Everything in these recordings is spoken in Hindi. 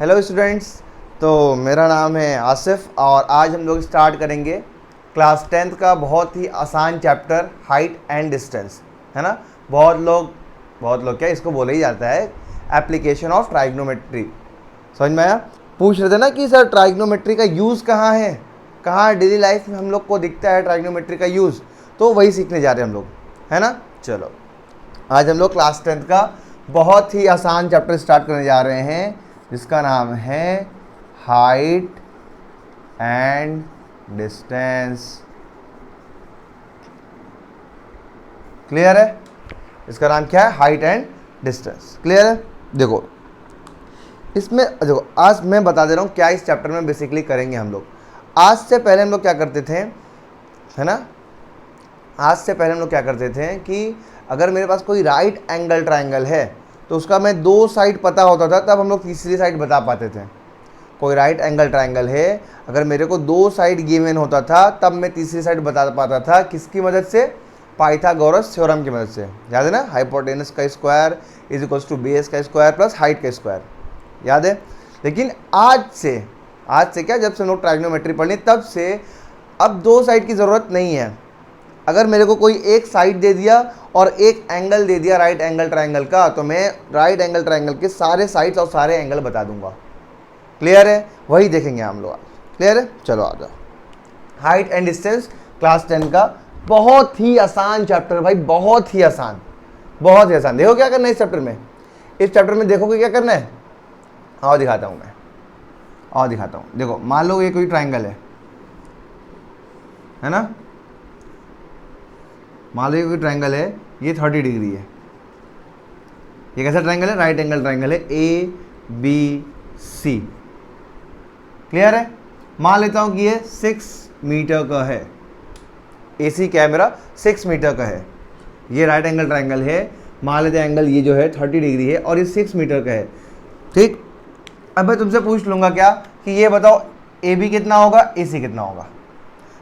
Hello students. तो मेरा नाम है आसिफ और आज हम लोग स्टार्ट करेंगे क्लास 10th का बहुत ही आसान चैप्टर हाइट एंड डिस्टेंस, है ना। बहुत लोग क्या इसको बोला ही जाता है एप्लीकेशन ऑफ ट्राइग्नोमेट्री। समझ में आया? पूछ रहे थे ना कि सर ट्राइग्नोमेट्री का यूज़ कहाँ है, कहाँ डेली लाइफ में हम लोग को दिखता है ट्राइग्नोमेट्री का यूज़, तो वही सीखने जा रहे हैं हम लोग, है ना। चलो आज हम लोग क्लास 10th का बहुत ही आसान चैप्टर स्टार्ट करने जा रहे हैं जिसका नाम है हाइट एंड डिस्टेंस। क्लियर है? इसका नाम क्या है? Height and distance. क्लियर है? देखो आज मैं बता दे रहा हूँ क्या इस चैप्टर में बेसिकली करेंगे हम लोग। आज से पहले हम लोग क्या करते थे, है ना, आज से पहले हम लोग क्या करते थे कि अगर मेरे पास कोई राइट एंगल ट्रायंगल है तो उसका मैं दो साइड पता होता था, तब हम लोग तीसरी साइड बता पाते थे। कोई राइट एंगल ट्रायंगल है, अगर मेरे को दो साइड गिवन होता था तब मैं तीसरी साइड बता पाता था। किसकी मदद से? पाइथागोरस थ्योरम की मदद से। याद है ना? हाइपोटेनस का square is equals to base का स्क्वायर प्लस हाइट का स्क्वायर। याद है? लेकिन आज से क्या, जब से हम लोग ट्राइग्नोमेट्री पढ़नी तब से अब दो साइड की ज़रूरत नहीं है। अगर मेरे को कोई एक साइड दे दिया और एक एंगल दे दिया राइट एंगल ट्रायंगल का, तो मैं राइट एंगल ट्रायंगल के सारे साइड्स और सारे एंगल बता दूंगा। क्लियर है? वही देखेंगे हम लोग आज। क्लियर है? चलो आ जाओ। हाइट एंड डिस्टेंस क्लास 10 का बहुत ही आसान चैप्टर भाई, बहुत ही आसान, बहुत ही आसान। देखो क्या करना है इस चैप्टर में। इस चैप्टर में देखोगे क्या करना है, आओ दिखाता हूँ मैं, आओ दिखाता हूँ। देखो मान लो ये कोई ट्रायंगल है ना, मान लो ये कोई ट्रायंगल है, ये 30 डिग्री है। ये कैसा ट्रायंगल है? राइट एंगल ट्रायंगल है, ए बी सी। क्लियर है? मान लेता हूं कि ये 6 मीटर का है, एसी कैमरा 6 मीटर का है। ये राइट एंगल ट्रायंगल है, मान लेते हैं एंगल ये जो है 30 डिग्री है और ये 6 मीटर का है। ठीक, अब मैं तुमसे पूछ लूंगा क्या कि ये बताओ ए बी कितना होगा, ए सी कितना होगा।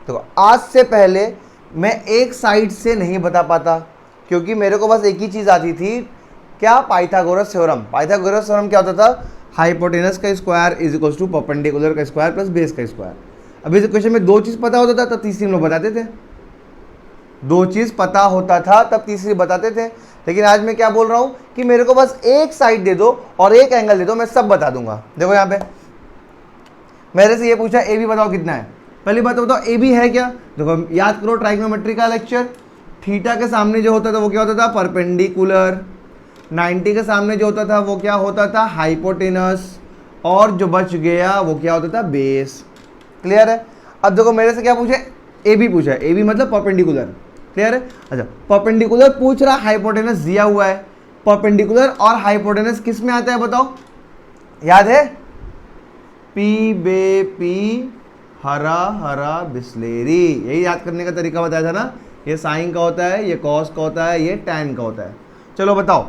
देखो आज से पहले मैं एक साइड से नहीं बता पाता क्योंकि मेरे को बस एक ही चीज़ आती थी, क्या? Pythagoras theorem. पाइथागोरस थ्योरम क्या होता था? हाइपोटेनस का square is equals to perpendicular का स्क्वायर प्लस बेस का स्क्वायर। अब इस क्वेश्चन में दो चीज़ पता होता था तब तीसरी हम लोग बताते थे, दो चीज़ पता होता था तब तीसरी बताते थे। लेकिन आज मैं क्या बोल रहा हूँ कि मेरे को बस एक साइड दे दो और एक एंगल दे दो, मैं सब बता दूंगा। देखो यहाँ पे मेरे से ये पूछा ए बी बताओ कितना है। पहली बात तो बताओ ए बी है क्या। देखो याद करो ट्राइग्नोमेट्री का लेक्चर, थीटा के सामने जो होता था वो क्या होता था? परपेंडिकुलर। 90 के सामने जो होता था वो क्या होता था? हाइपोटेनस। और जो बच गया वो क्या होता था? बेस। क्लियर है? अब देखो मेरे से क्या पूछे? ए बी पूछा है, ए बी मतलब परपेंडिकुलर। क्लियर है? अच्छा, परपेंडिकुलर पूछ रहा, हाइपोटेनस दिया हुआ है। परपेंडिकुलर और हाइपोटेनस किस में आता है बताओ? याद है? पी बे पी हरा हरा बिस्लेरी। यही याद करने का तरीका बताया था ना। ये साइन का होता है, ये कॉस का होता है, ये टैन का होता है। चलो बताओ,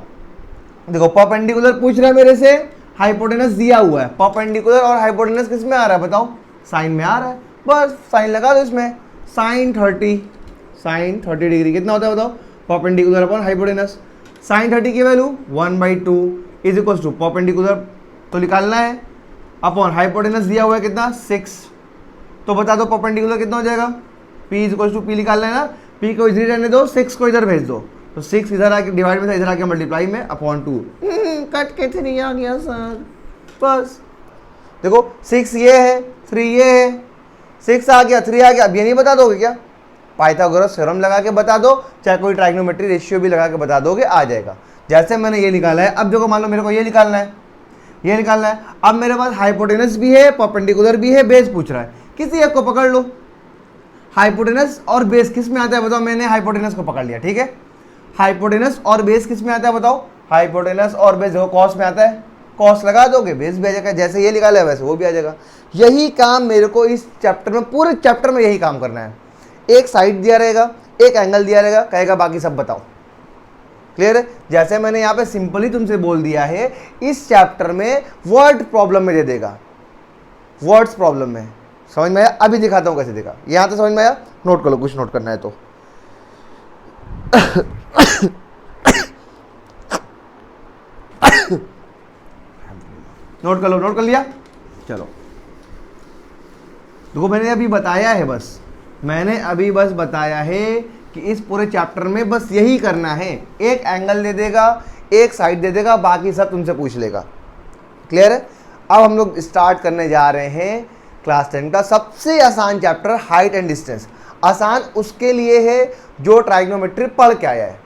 देखो परपेंडिकुलर पूछ रहा है मेरे से, हाइपोटेनस दिया हुआ है। परपेंडिकुलर और हाइपोटेनस किस में आ रहा है बताओ? साइन में आ रहा है। बस साइन लगा दो इसमें, साइन 30 डिग्री कितना होता है बताओ? Perpendicular upon hypotenuse. साइन 30 की value 1/2 is equal to perpendicular तो निकालना है अपॉन हाइपोटेनस दिया हुआ है कितना? 6। तो बता दो परपेंडिकुलर कितना हो जाएगा? P is equal to P निकालना है ना। P को इधर रहने दो, 6 को इधर भेज दो, तो 6 इधर आके डिवाइड में था, इधर आके मल्टीप्लाई में अपॉन 2 कट के 3 आ गया सर। बस देखो 6 ये है, 3 ये है, 6 आ गया, 3 आ गया। अब ये नहीं बता दोगे क्या? पाइथागोरस थ्योरम लगा के बता दो, चाहे कोई ट्राइग्नोमेट्री रेशियो भी लगा के बता दोगे, आ जाएगा। जैसे मैंने ये निकाला है। अब देखो मान लो मेरे को ये निकालना है, ये निकालना है। अब मेरे पास हाइपोटेनस भी है, परपेंडिकुलर भी है, बेस पूछ रहा है। किसी एक को पकड़ लो। हाइपोटेनस और बेस किस में आता है बताओ? मैंने हाइपोटेनस को पकड़ लिया, ठीक है। हाइपोटेनस और बेस किस में आता है बताओ? हाइपोटेनस और बेस देखो कॉस में आता है, कॉस लगा दोगे, बेस भी आ जाएगा। जैसे ये निकाला है वैसे वो भी आ जाएगा। यही काम मेरे को इस चैप्टर में, पूरे चैप्टर में यही काम करना है। एक साइड दिया रहेगा, एक एंगल दिया रहेगा, कहेगा बाकी सब बताओ। क्लियर है? जैसे मैंने यहाँ पे सिंपली तुमसे बोल दिया है, इस चैप्टर में वर्ड प्रॉब्लम में दे देगा, वर्ड्स प्रॉब्लम में। समझ में आया? अभी दिखाता हूँ कैसे देखा। यहाँ तो समझ में आया? नोट कर लो, कुछ नोट करना है तो। नोट कर लो, नोट कर लिया। चलो देखो मैंने अभी बताया है, बस मैंने अभी बस बताया है कि इस पूरे चैप्टर में बस यही करना है, एक एंगल दे देगा, एक साइड दे देगा, बाकी सब तुमसे पूछ लेगा। क्लियर है? अब हम लोग स्टार्ट करने जा रहे हैं क्लास 10 का सबसे आसान चैप्टर, हाइट एंड डिस्टेंस। आसान उसके लिए है जो ट्राइग्नोमेट्री पढ़ के आया है,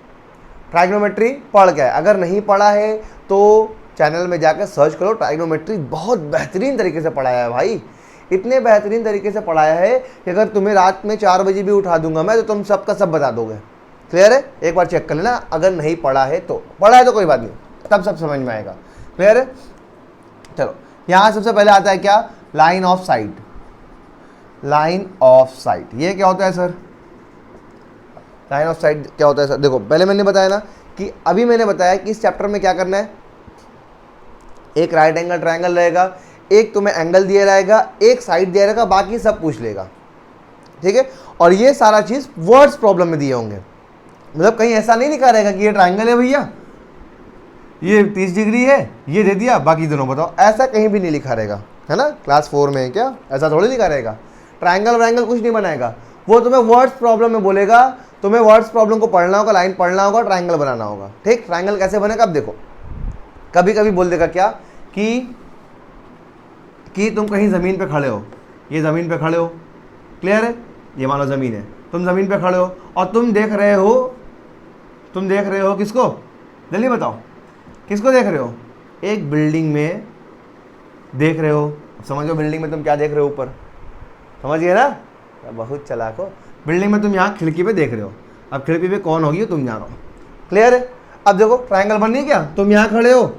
ट्राइग्नोमेट्री पढ़ के आया। अगर नहीं पढ़ा है तो चैनल में जाकर सर्च करो, ट्राइग्नोमेट्री बहुत बेहतरीन तरीके से पढ़ाया है भाई, इतने बेहतरीन तरीके से पढ़ाया है कि अगर तुम्हें रात में 4 बजे भी उठा दूंगा मैं तो तुम सबका सब बता दोगे। क्लियर है? एक बार चेक कर लेना, अगर नहीं पढ़ा है तो, पढ़ा है तो कोई बात नहीं, तब सब समझ में आएगा। क्लियर है? चलो यहाँ सबसे पहले आता है क्या, line of site. Line of site ये क्या होता है सर? लाइन ऑफ साइट क्या होता है सर? देखो पहले मैंने बताया ना कि अभी मैंने बताया कि इस चैप्टर में क्या करना है, एक राइट एंगल ट्रायंगल रहेगा, एक तुम्हें एंगल दिया रहेगा, एक साइड दिया रहेगा, बाकी सब पूछ लेगा। ठीक है? और ये सारा चीज वर्ड्स प्रॉब्लम में दिए होंगे, मतलब कहीं ऐसा नहीं लिखा रहेगा कि ये ट्रायंगल है भैया, ये 30 डिग्री है, ये दे दिया, बाकी दोनों बताओ, ऐसा कहीं भी नहीं लिखा रहेगा, है ना? क्लास 4 में क्या ऐसा थोड़ी लिखा रहेगा? ट्रायंगल व्रायंगल कुछ नहीं बनाएगा, वो तुम्हें वर्ड्स प्रॉब्लम में बोलेगा, तुम्हें वर्ड्स प्रॉब्लम को पढ़ना होगा, लाइन पढ़ना होगा, ट्रायंगल बनाना होगा। ठीक? ट्रायंगल कैसे बनेगा अब देखो, कभी कभी बोल देगा क्या कि तुम कहीं ज़मीन पे खड़े हो, ये ज़मीन पे खड़े हो, क्लियर है? ये मान लो ज़मीन है, तुम ज़मीन पे खड़े हो और तुम देख रहे हो किसको? जल्दी बताओ, किसको देख रहे हो? एक बिल्डिंग में देख रहे हो। समझो बिल्डिंग में तुम क्या देख रहे हो ऊपर, समझ गए ना? बहुत चालाक हो। बिल्डिंग में तुम यहाँ खिड़की पे देख रहे हो, अब खिड़की पे कौन होगी तुम जानो। क्लियर है? अब देखो ट्रायंगल बन गई क्या? तुम यहाँ खड़े हो,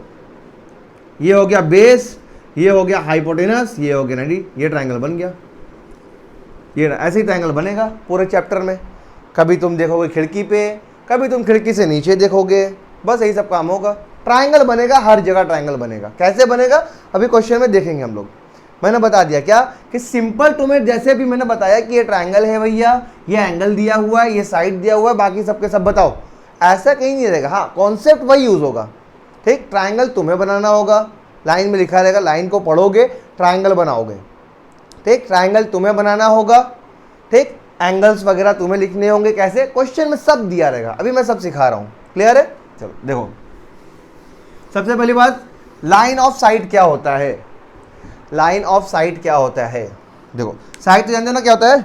ये हो गया बेस, ये हो गया हाइपोटेनस, ये हो गया नडी, ये ट्रायंगल बन गया। ये ऐसे ही ट्रायंगल बनेगा पूरे चैप्टर में, कभी तुम देखोगे खिड़की पे, कभी तुम खिड़की से नीचे देखोगे, बस यही सब काम होगा। ट्रायंगल बनेगा, हर जगह ट्रायंगल बनेगा। कैसे बनेगा अभी क्वेश्चन में देखेंगे हम लोग। मैंने बता दिया क्या कि सिंपल तुम्हें जैसे भी मैंने बताया कि ये ट्रायंगल है भैया, ये एंगल दिया हुआ है, ये साइड दिया हुआ है, बाकी सबके सब बताओ, ऐसा कहीं नहीं रहेगा। हाँ कॉन्सेप्ट वही यूज होगा। ठीक? ट्रायंगल तुम्हें बनाना होगा, लाइन में लिखा रहेगा, लाइन को पढ़ोगे, ट्रायंगल बनाओगे। ठीक? ट्रायंगल तुम्हें बनाना होगा। ठीक? एंगल्स वगैरह तुम्हें लिखने होंगे, कैसे? क्वेश्चन में सब दिया रहेगा, अभी मैं सब सिखा रहा हूं। क्लियर है? चलो देखो, सबसे पहली बात, लाइन ऑफ साइट क्या होता है? लाइन ऑफ साइट क्या होता है? देखो साइट तो जानते हो ना क्या होता है?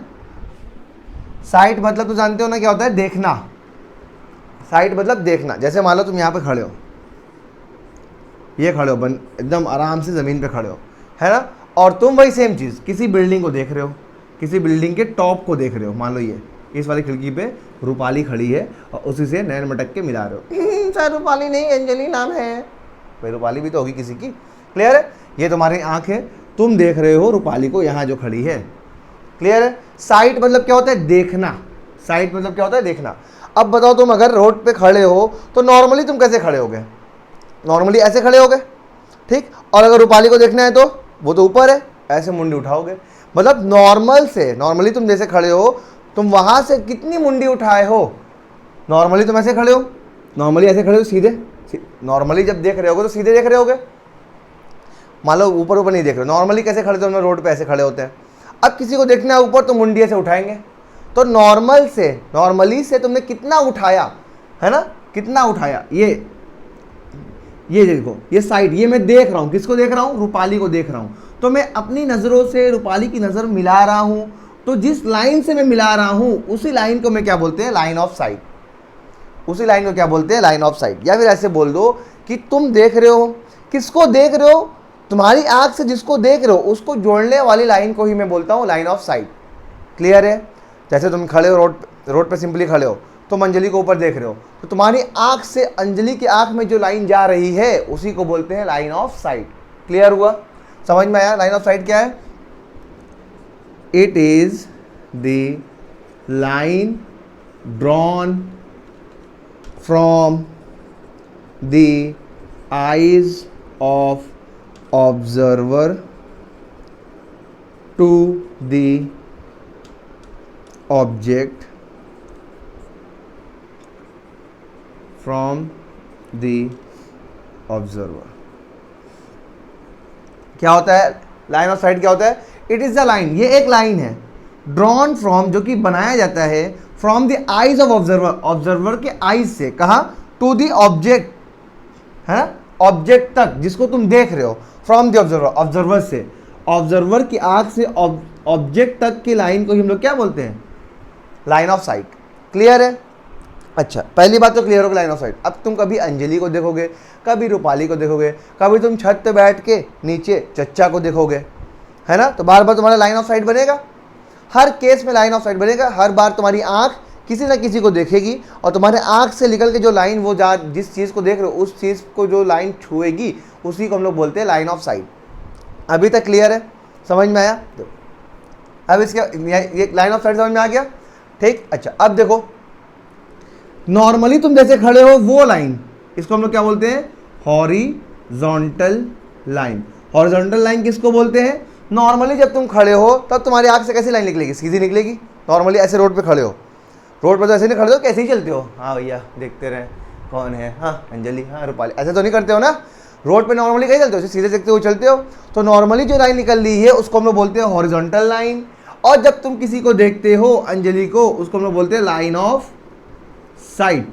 साइट मतलब तो जानते हो ना क्या होता है? देखना। साइट मतलब देखना। जैसे मान लो तुम यहां पे खड़े हो, ये खड़े हो एकदम आराम से ज़मीन पे खड़े हो, है ना? और तुम वही सेम चीज़ किसी बिल्डिंग को देख रहे हो, किसी बिल्डिंग के टॉप को देख रहे हो। मान लो ये इस वाली खिड़की पे रूपाली खड़ी है और उसी से नैन मटक के मिला रहे हो। सर रूपाली नहीं, अंजलि नाम है भाई, रूपाली भी तो होगी किसी की। क्लियर है? ये तुम्हारी आँख है, तुम देख रहे हो रूपाली को यहाँ जो खड़ी है। क्लियर है? साइट मतलब क्या होता है? देखना। साइट मतलब क्या होता है? देखना। अब बताओ तुम अगर रोड पे खड़े हो तो नॉर्मली तुम कैसे खड़े होगे? नॉर्मली ऐसे खड़े होगे। ठीक? और अगर रूपाली को देखना है तो वो तो ऊपर है, ऐसे मुंडी उठाओगे। मतलब नॉर्मल से, नॉर्मली तुम जैसे खड़े हो, तुम वहां से कितनी मुंडी उठाए हो? नॉर्मली तुम ऐसे खड़े हो, नॉर्मली ऐसे खड़े हो सीधे। नॉर्मली जब देख रहे होगे तो सीधे देख रहे होगे, मान लो ऊपर ऊपर नहीं देख रहे हो। नॉर्मली कैसे खड़े थे हम रोड पे? ऐसे खड़े होते हैं। अब किसी को देखना है ऊपर तो मुंडी ऐसे उठाएंगे। तो नॉर्मल से, नॉर्मली से तुमने कितना उठाया, है ना? कितना उठाया? ये देखो, ये साइड, ये मैं देख रहा हूँ, किसको देख रहा हूँ? रूपाली को देख रहा हूँ। तो मैं अपनी नज़रों से रूपाली की नज़र मिला रहा हूँ, तो जिस लाइन से मैं मिला रहा हूँ उसी लाइन को मैं क्या बोलते हैं? Line of site. उसी लाइन को क्या बोलते हैं? Line of site. या फिर ऐसे बोल दो कि तुम देख रहे हो, किसको देख रहे हो? तुम्हारी आंख से जिसको देख रहे हो उसको जोड़ने वाली लाइन को ही मैं बोलता हूँ लाइन ऑफ साइट। क्लियर है? जैसे तुम खड़े हो रोड पे सिंपली खड़े हो, तुम अंजलि को ऊपर देख रहे हो, तो तुम्हारी आंख से अंजलि की आंख में जो लाइन जा रही है उसी को बोलते हैं लाइन ऑफ साइट। क्लियर हुआ? समझ में आया? लाइन ऑफ साइट क्या है? It is the line drawn from the eyes of observer to the object from the observer। क्या होता है लाइन ऑफ साइट? क्या होता है? इट इज द लाइन, ये एक लाइन है ड्रॉन फ्रॉम, जो कि बनाया जाता है from the eyes of observer, observer के आईज से, कहा? टू द ऑब्जेक्ट, है ना, ऑब्जेक्ट तक जिसको तुम देख रहे हो, फ्रॉम द ऑब्जर्वर, ऑब्जर्वर से, ऑब्जर्वर की आंख से ऑब्जेक्ट तक की लाइन को हम लोग क्या बोलते हैं? Line of site. क्लियर है? अच्छा, पहली बात तो क्लियर हो गई लाइन ऑफ साइट। अब तुम कभी अंजलि को देखोगे, कभी रूपाली को देखोगे, कभी तुम छत पे बैठ के नीचे चच्चा को देखोगे, है ना, तो बार बार तुम्हारा लाइन ऑफ साइट बनेगा, हर केस में लाइन ऑफ साइट बनेगा। हर बार तुम्हारी आंख किसी ना किसी को देखेगी और तुम्हारे आंख से निकल के जो लाइन, वो जिस चीज़ को देख रहे हो उस चीज़ को जो लाइन छुएगी उसी को हम लोग बोलते हैं लाइन ऑफ साइट। अभी तक क्लियर है? समझ में आया? अब इसके ये लाइन ऑफ साइट समझ में आ गया? ठीक। अच्छा, अब देखो, नॉर्मली तुम जैसे खड़े हो वो लाइन, इसको हम लोग क्या बोलते हैं? Horizontal line. हॉरिजॉन्टल लाइन किसको बोलते हैं? नॉर्मली जब तुम खड़े हो तब तुम्हारी आंख से कैसी लाइन निकलेगी? सीधी निकलेगी। नॉर्मली ऐसे रोड पे खड़े हो, रोड पे तो ऐसे नहीं खड़े हो, कैसे ही चलते हो, हाँ भैया देखते रहे कौन है, हाँ अंजलि, हाँ रूपाली, ऐसे तो नहीं करते हो ना। रोड पे नॉर्मली कैसे चलते हो? सीधे देखते हुए चलते हो। तो नॉर्मली जो लाइन निकल रही है उसको हम लोग बोलते हैं हॉरिजॉन्टल लाइन, और जब तुम किसी को देखते हो, अंजलि को, उसको हम लोग बोलते हैं line of site,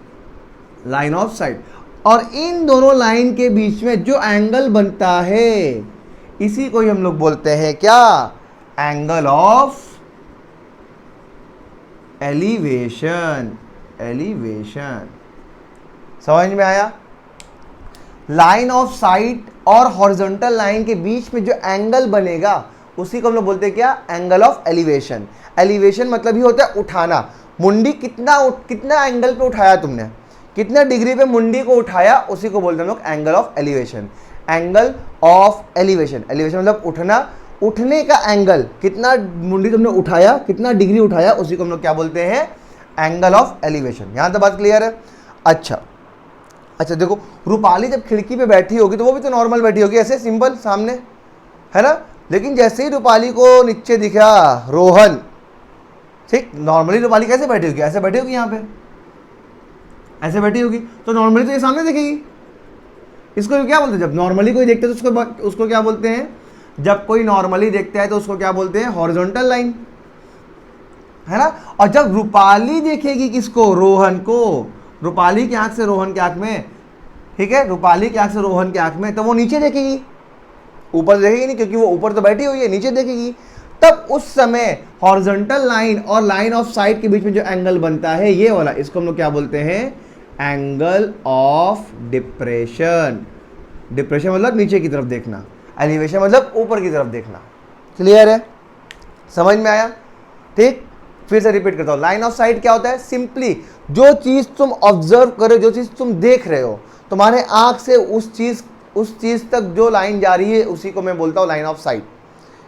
line of site. और इन दोनों लाइन के बीच में जो एंगल बनता है इसी को ही हम लोग बोलते हैं क्या? Angle of elevation. एलिवेशन समझ में आया? लाइन ऑफ साइट और हॉरिजॉन्टल लाइन के बीच में जो एंगल बनेगा उसी को हम लोग बोलते हैं क्या? Angle of elevation. एलिवेशन मतलब ही होता है उठाना। मुंडी कितना एंगल पे उठाया तुमने, कितना डिग्री पे मुंडी को उठाया, उसी को बोलते हैं हम लोग angle of elevation. Angle of elevation, elevation मतलब उठना, उठने का एंगल, कितना मुंडी तुमने उठाया, कितना डिग्री उठाया, उसी को हम लोग क्या बोलते हैं? Angle of elevation. यहां तक बात क्लियर है? अच्छा देखो, रूपाली जब खिड़की पे बैठी होगी तो वो भी तो नॉर्मल बैठी होगी, ऐसे सिंपल सामने, है ना। लेकिन जैसे ही रूपाली को नीचे दिखा रोहन, ठीक, नॉर्मली रूपाली कैसे बैठी होगी? ऐसे बैठी होगी, यहाँ पे ऐसे बैठी होगी, तो नॉर्मली तो ये सामने दिखेगी। इसको क्या बोलते हैं? जब नॉर्मली कोई देखते हैं तो उसको क्या बोलते हैं? जब कोई नॉर्मली देखता है तो उसको क्या बोलते हैं? हॉरिजॉन्टल लाइन, है ना। और जब रूपाली देखेगी किसको? रोहन को, रूपाली की आंख से रोहन की आंख में, ठीक है, रूपाली की आंख से रोहन की आंख में, तो वो नीचे देखेगी, ऊपर देखेगी नहीं, क्योंकि वो ऊपर तो बैठी हुई है, नीचे देखेगी। तब उस समय हॉरिजॉन्टल लाइन और लाइन ऑफ साइट के बीच में जो एंगल बनता है ये वाला, इसको हम लोग क्या बोलते हैं? Angle of depression. डिप्रेशन मतलब नीचे की तरफ देखना, एलिवेशन मतलब ऊपर की तरफ देखना। क्लियर है? समझ में आया? ठीक, फिर से रिपीट करता हूं। लाइन ऑफ साइट क्या होता है? सिंपली जो चीज तुम ऑब्जर्व करो, जो चीज तुम देख रहे हो, तुम्हारे आंख से उस चीज तक जो लाइन जा रही है उसी को मैं बोलता हूं लाइन ऑफ साइट।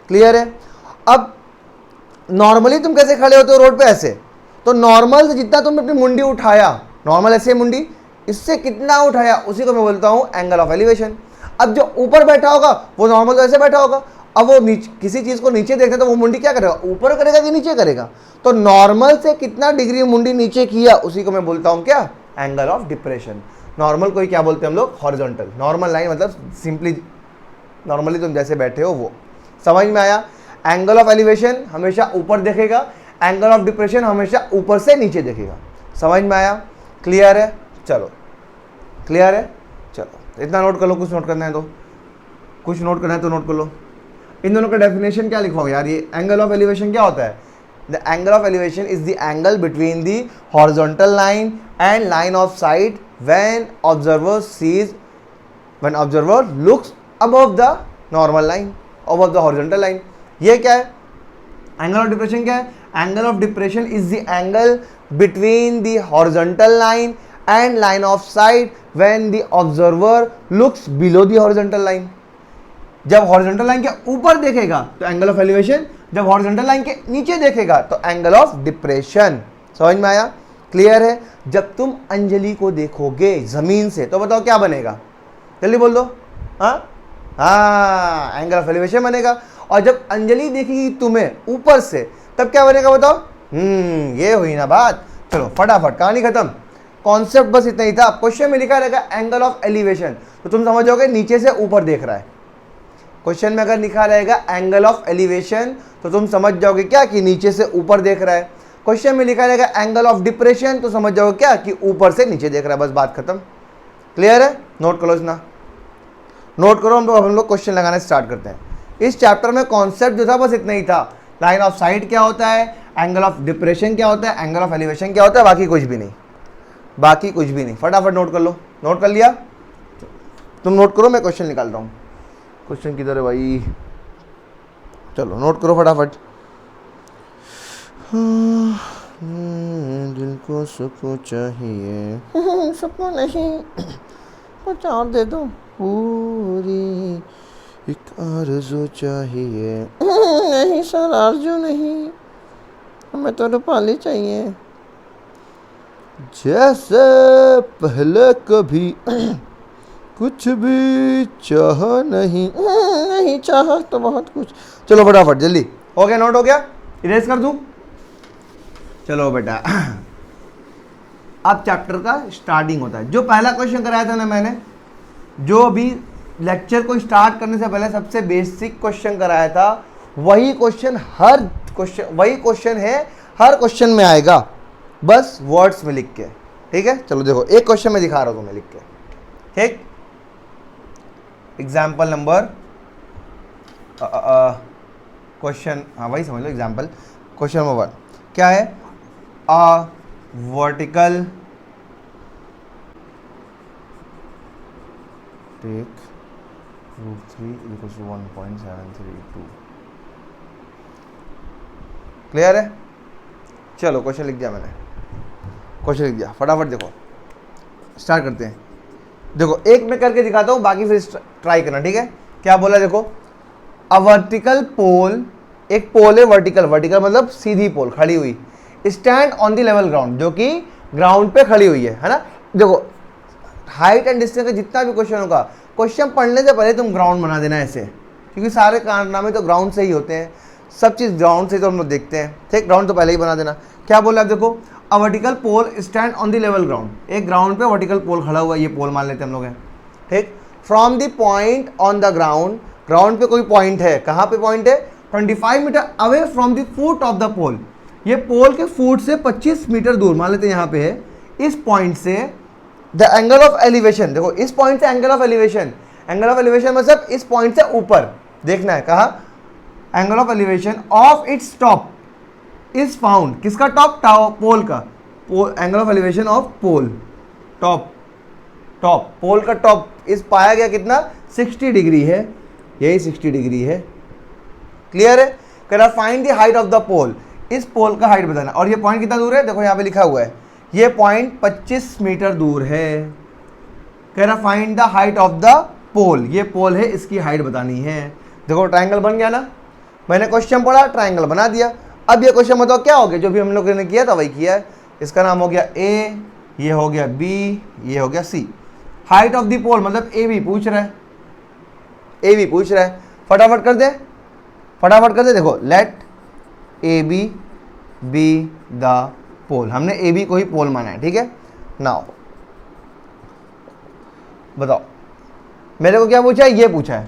क्लियर है? अब नॉर्मली तुम कैसे खड़े होते हो रोड पे? ऐसे, तो नॉर्मल से जितना तुमने अपनी मुंडी उठाया, नॉर्मल ऐसे मुंडी, इससे कितना उठाया उसी को मैं बोलता हूं एंगल ऑफ एलिवेशन। अब जो ऊपर बैठा होगा वो नॉर्मल तो ऐसे बैठा होगा, अब वो किसी चीज को नीचे देखता है तो वो मुंडी क्या करेगा? ऊपर करेगा कि नीचे करेगा? तो नॉर्मल से कितना डिग्री मुंडी नीचे किया उसी को मैं बोलता हूं क्या? Angle of depression. नॉर्मल को ही क्या बोलते हैं हम लोग? हॉरिजॉन्टल। नॉर्मल लाइन मतलब सिंपली नॉर्मली तुम जैसे बैठे हो वो। समझ में आया? एंगल ऑफ एलिवेशन हमेशा ऊपर देखेगा, एंगल ऑफ डिप्रेशन हमेशा ऊपर से नीचे देखेगा। समझ में आया? क्लियर है? चलो क्लियर है? चलो इतना नोट कर लो, कुछ नोट करना है तो कुछ नोट करना है तो नोट कर लो। इन दोनों का डेफिनेशन क्या लिखवाओ यार? ये एंगल ऑफ एलिवेशन क्या होता है? The angle of elevation is the angle between the horizontal line and line of site when observer looks above the normal line, above the horizontal line. ये क्या है? एंगल ऑफ डिप्रेशन क्या है? Angle of depression is the angle between the horizontal line and line of site when the observer looks below the horizontal line. जब हॉरिजॉन्टल लाइन के ऊपर देखेगा तो एंगल ऑफ एलिवेशन, जब हॉरिजॉन्टल लाइन के नीचे देखेगा तो एंगल ऑफ डिप्रेशन। समझ में आया? क्लियर है? जब तुम अंजलि को देखोगे जमीन से तो बताओ क्या बनेगा? जल्दी बोल दो। हाँ, एंगल ऑफ एलिवेशन बनेगा। और जब अंजलि देखेगी तुम्हें ऊपर से तब क्या बनेगा बताओ? ये हुई ना बात। चलो फटाफट कहानी खत्म। कॉन्सेप्ट बस इतना ही था। क्वेश्चन में लिखा रहेगा एंगल ऑफ एलिवेशन, तो तुम समझोगे नीचे से ऊपर देख रहा है, क्वेश्चन में अगर लिखा रहेगा एंगल ऑफ एलिवेशन तो तुम समझ जाओगे क्या कि नीचे से ऊपर देख रहा है। क्वेश्चन में लिखा रहेगा एंगल ऑफ डिप्रेशन तो समझ जाओगे क्या कि ऊपर से नीचे देख रहा है। बस बात खत्म। क्लियर है? नोट करो ना, नोट करो। हम लोग क्वेश्चन लगाना स्टार्ट करते हैं। इस चैप्टर में कॉन्सेप्ट जो था बस इतना ही था। लाइन ऑफ साइट क्या होता है, एंगल ऑफ डिप्रेशन क्या होता है, एंगल ऑफ एलिवेशन क्या होता है, बाकी कुछ भी नहीं, बाकी कुछ भी नहीं। फटाफट नोट कर लो। नोट कर लिया? तुम नोट करो, मैं क्वेश्चन निकाल रहा हूँ। क्वेश्चन किधर है भाई? चलो नोट करो फटाफट। दिल को सुकून चाहिए, सुकून नहीं, कुछ और दे दो। पूरी एक आरज़ू चाहिए। नहीं सर, आरज़ू नहीं, हमें तो रूपाली चाहिए। जैसे पहले कभी कुछ भी चाह नहीं, नहीं चाह तो बहुत कुछ। चलो फटाफट जल्दी। हो गया? नोट हो गया? इरेज कर दूं? चलो बेटा, अब चैप्टर का स्टार्टिंग होता है। जो पहला क्वेश्चन कराया था ना मैंने, जो अभी लेक्चर को स्टार्ट करने से पहले सबसे बेसिक क्वेश्चन कराया था, वही क्वेश्चन है हर क्वेश्चन में आएगा, बस वर्ड्स में लिख के। ठीक है? चलो देखो, एक क्वेश्चन में दिखा रहा हूं तुम्हें लिख के। ठीक? एग्जाम्पल नंबर क्वेश्चन, हाँ वही समझ लो। एग्जाम्पल क्वेश्चन नंबर 1 क्या है? A vertical take √3 = 1.732। क्लियर है? चलो क्वेश्चन लिख दिया मैंने, क्वेश्चन लिख दिया। फटाफट देखो, स्टार्ट करते हैं। देखो एक मैं करके दिखाता हूँ, बाकी फिर ट्राई करना। ठीक है? क्या बोला? देखो, अ वर्टिकल पोल, एक पोल है वर्टिकल, वर्टिकल मतलब सीधी पोल खड़ी हुई, stand on the level ground, जो कि ग्राउंड पे खड़ी हुई है ना। देखो हाइट एंड डिस्टेंस का जितना भी क्वेश्चन होगा, क्वेश्चन पढ़ने से पहले तुम ग्राउंड बना देना ऐसे, क्योंकि सारे कारनामे तो ग्राउंड से ही होते हैं, सब चीज़ ग्राउंड से तो हम लोग देखते हैं। ठीक? ग्राउंड तो पहले ही बना देना। क्या बोला? देखो, a vertical pole stand on the level ground, एक ग्राउंड पे वर्टिकल पोल खड़ा हुआ है, ये पोल मान लेते हैं हम लोग हैं। ठीक? From the point on the ground, ground पे कोई पॉइंट है, कहाँ पे पॉइंट है? 25 metre away from the foot of the pole, ये पोल के फुट से 25 मीटर दूर मान लेते हैं यहाँ पे है। इस पॉइंट से द एंगल ऑफ एलिवेशन, देखो इस पॉइंट से angle of elevation, angle of elevation मतलब इस पॉइंट से ऊपर देखना है। कहा? Angle of elevation of its top is found, किसका टॉप? पोल का। Angle of elevation of pole, top, top pole का टॉप इस पाया गया कितना? 60 डिग्री है, यही 60 डिग्री है। क्लियर है? कह रहा find the height of the pole, इस पोल का हाइट बताना। और ये पॉइंट कितना दूर है? देखो यहाँ पे लिखा हुआ है, ये पॉइंट 25 मीटर दूर है। कह रहा find the height of the pole, ये पोल है, इसकी हाइट बतानी है। देखो ट्रायंगल बन गया ना, मैंने क्वेश्चन पढ़ा, ट्रायंगल बना दिया। अब ये क्वेश्चन बताओ क्या हो गया? जो भी हम लोगों ने किया था वही किया है। इसका नाम हो गया ए, ये हो गया बी, ये हो गया सी। हाइट ऑफ द पोल मतलब ए बी पूछ रहा है, ए बी पूछ रहा है। फटाफट कर दे, फटाफट कर दे। देखो, लेट ए बी द पोल, हमने ए बी को ही पोल माना है। ठीक है? नाउ बताओ मेरे को क्या पूछा है? ये पूछा है,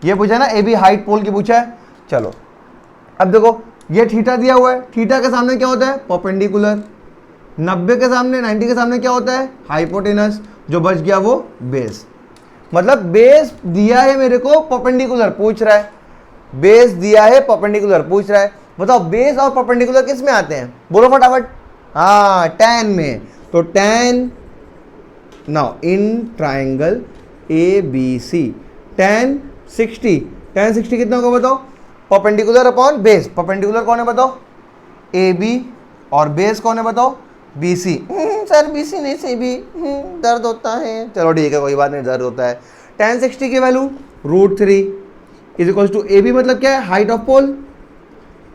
ये पूछा है ना, ए बी हाइट पोल की पूछा है। चलो अब देखो, ये थीटा दिया हुआ है, थीटा के सामने क्या होता है? परपेंडिकुलर। 90 के सामने, 90 के सामने क्या होता है? हाइपोटेनस। जो बच गया वो बेस, मतलब बेस दिया है मेरे को, परपेंडिकुलर पूछ रहा है, बेस दिया है, परपेंडिकुलर पूछ रहा है। बताओ बेस और परपेंडिकुलर किस में आते हैं? बोलो फटाफट। हाँ, tan में। तो tan, now in triangle A B C, tan 60, tan 60 कितना होगा बताओ? Perpendicular upon base. परपेंडिकुलर कौन है बताओ? ए बी, और बेस कौन है बताओ? B C. Sir B C नहीं सी बी, दर्द होता है। चलो ठीक है, कोई बात नहीं, दर्द होता है। tan 60 की value √3 is equal to A B, मतलब क्या है? Height of pole.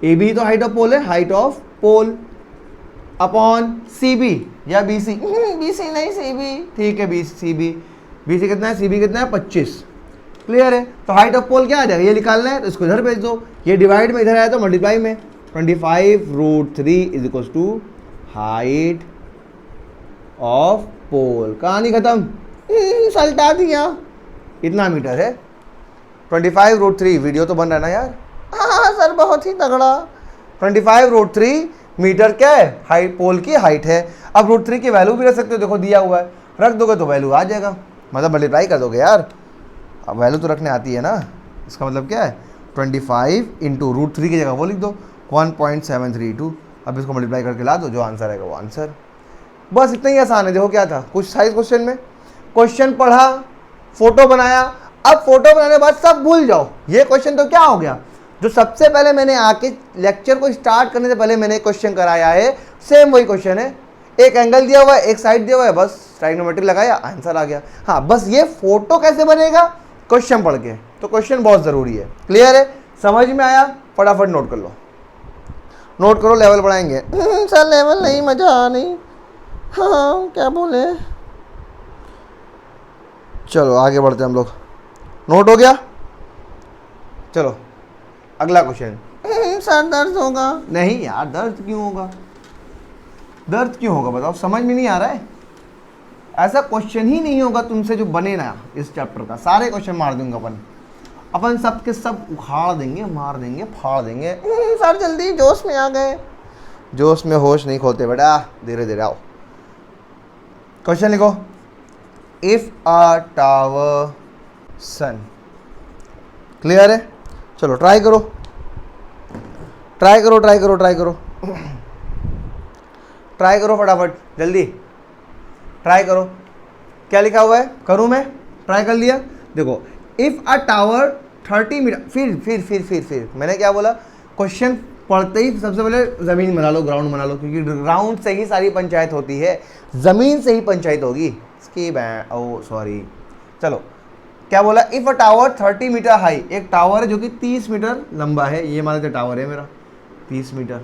A B तो हाइट ऑफ पोल है, height of pole upon C B या बी सी। बी सी नहीं सी बी, ठीक है, B C B. B C कितना है? सी बी कितना है? 25। क्लियर है? तो हाइट ऑफ पोल क्या आ जाएगा? ये निकालना है तो इसको इधर भेज दो, ये डिवाइड में इधर आया तो मल्टीप्लाई में। 25 √3 is equal to height of pole. कहानी खत्म, सल्टा दिया, इतना मीटर है। 25√3 वीडियो तो बन रहा है ना यार। हाँ सर बहुत ही तगड़ा। 25√3 मीटर क्या है, हाइट, पोल की हाइट है। अब √3 की वैल्यू भी रख सकते हो, देखो दिया हुआ है, रख दोगे तो वैल्यू आ जाएगा, मतलब मल्टीप्लाई कर दोगे यार। अब वैल्यू तो रखने आती है ना, इसका मतलब क्या है 25 इंटू √3 की जगह वो लिख दो 1.732। अब इसको मल्टीप्लाई करके ला दो, जो आंसर आएगा वो आंसर। बस इतना ही आसान है। देखो क्या था कुछ था इस क्वेश्चन में, क्वेश्चन पढ़ा, फोटो बनाया। अब फोटो बनाने के बाद सब भूल जाओ, ये क्वेश्चन तो क्या हो गया, जो सबसे पहले मैंने आके लेक्चर को स्टार्ट करने से पहले मैंने क्वेश्चन कराया है, सेम वही क्वेश्चन है। एक एंगल दिया हुआ है, एक साइड दिया हुआ है, बस ट्राइगोनोमेट्री लगाया, आंसर आ गया। हाँ बस ये फोटो कैसे बनेगा क्वेश्चन पढ़ के, तो क्वेश्चन बहुत ज़रूरी है। क्लियर है, समझ में आया? फटाफट नोट कर लो, नोट करो, लेवल बढ़ाएंगे। सर लेवल नहीं, मज़ा नहीं। हाँ क्या बोले, चलो आगे बढ़ते हैं हम लोग। नोट हो गया, चलो अगला क्वेश्चन। सर दर्द होगा? नहीं यार, दर्द क्यों होगा, दर्द क्यों होगा बताओ, समझ में नहीं आ रहा है? ऐसा क्वेश्चन ही नहीं होगा तुमसे जो बने ना इस चैप्टर का, सारे क्वेश्चन मार दूंगा अपन सब के सब उखाड़ देंगे, मार देंगे, फाड़ देंगे। सर जल्दी, जोश में आ गए। जोश में होश नहीं खोलते बेटा, धीरे धीरे आओ। क्वेश्चन लिखो, if a tower sun. Clear है, चलो ट्राई करो, ट्राई करो, ट्राई करो, ट्राई करो, ट्राई करो फटाफट, जल्दी ट्राई करो। क्या लिखा हुआ है, करूँ मैं? ट्राई कर लिया। देखो, इफ़ अ टावर 30 मीटर, फिर मैंने क्या बोला, क्वेश्चन पढ़ते ही सबसे पहले ज़मीन बना लो, ग्राउंड बना लो, क्योंकि ग्राउंड से ही सारी पंचायत होती है, ज़मीन से ही पंचायत होगी। इसकी ओ सॉरी, चलो क्या बोला, if a tower 30 metre high, एक टावर है जो कि 30 मीटर लंबा है, ये मान लेते टावर है मेरा 30 मीटर।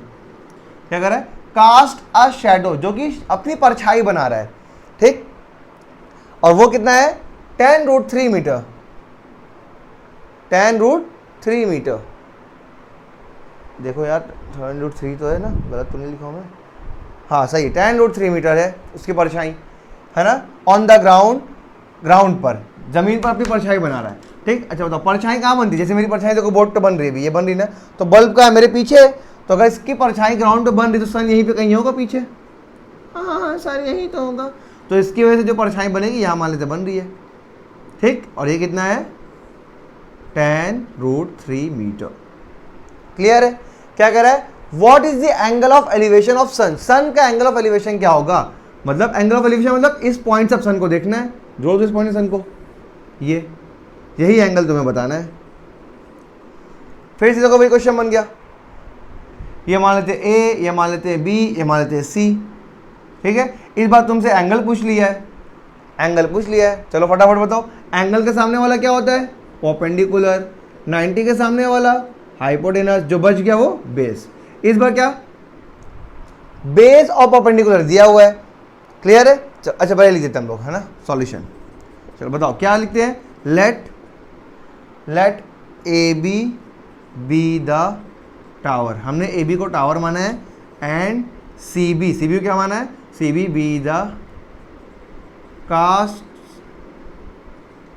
क्या कर रहा है, कास्ट अ शैडो, जो कि अपनी परछाई बना रहा है, ठीक, और वो कितना है 10√3 मीटर, 10√3 मीटर। देखो यार 10√3 तो है ना, गलत तो नहीं लिखा मैं? हाँ सही, 10√3 मीटर है उसकी परछाई, है ना, ऑन द ग्राउंड, ग्राउंड पर, जमीन पर अपनी परछाई बना रहा है, ठीक। अच्छा बताओ परछाई कहाँ बनती है, जैसे मेरी परछाई देखो बोर्ड पे बन रही है, ये बन रही ना, तो बल्ब का है मेरे पीछे, तो अगर इसकी परछाई ग्राउंड पे बन रही तो सन यहीं पे कहीं होगा पीछे। हाँ सर यही तो होगा, तो इसकी वजह से जो परछाई बनेगी यहाँ मान लेते बन रही है, ठीक। और ये कितना है 10√3 मीटर। क्लियर है? क्या कह रहा है, what is the angle of elevation of sun, sun का एंगल ऑफ एलिवेशन क्या होगा, मतलब एंगल ऑफ एलिवेशन मतलब इस पॉइंट से सन को देखना है, जोड़ दो इस पॉइंट से सन को, ये यही एंगल तुम्हें बताना है। फिर से देखो भाई क्वेश्चन बन गया, ये मान लेते ए, ये मान लेते बी, ये मान लेते सी, ठीक है। इस बार तुमसे एंगल पूछ लिया है, एंगल पूछ लिया है, चलो फटाफट बताओ, एंगल के सामने वाला क्या होता है, परपेंडिकुलर, 90 के सामने वाला हाइपोटेनस, जो बच गया वो बेस। इस बार क्या, बेस और परपेंडिकुलर दिया हुआ है। क्लियर है? अच्छा पहले लिख देते हम लोग, है ना, सॉल्यूशन। चलो बताओ क्या लिखते हैं, let A B be the tower, हमने ए बी को टावर माना है, एंड सी बी क्या माना है, C B the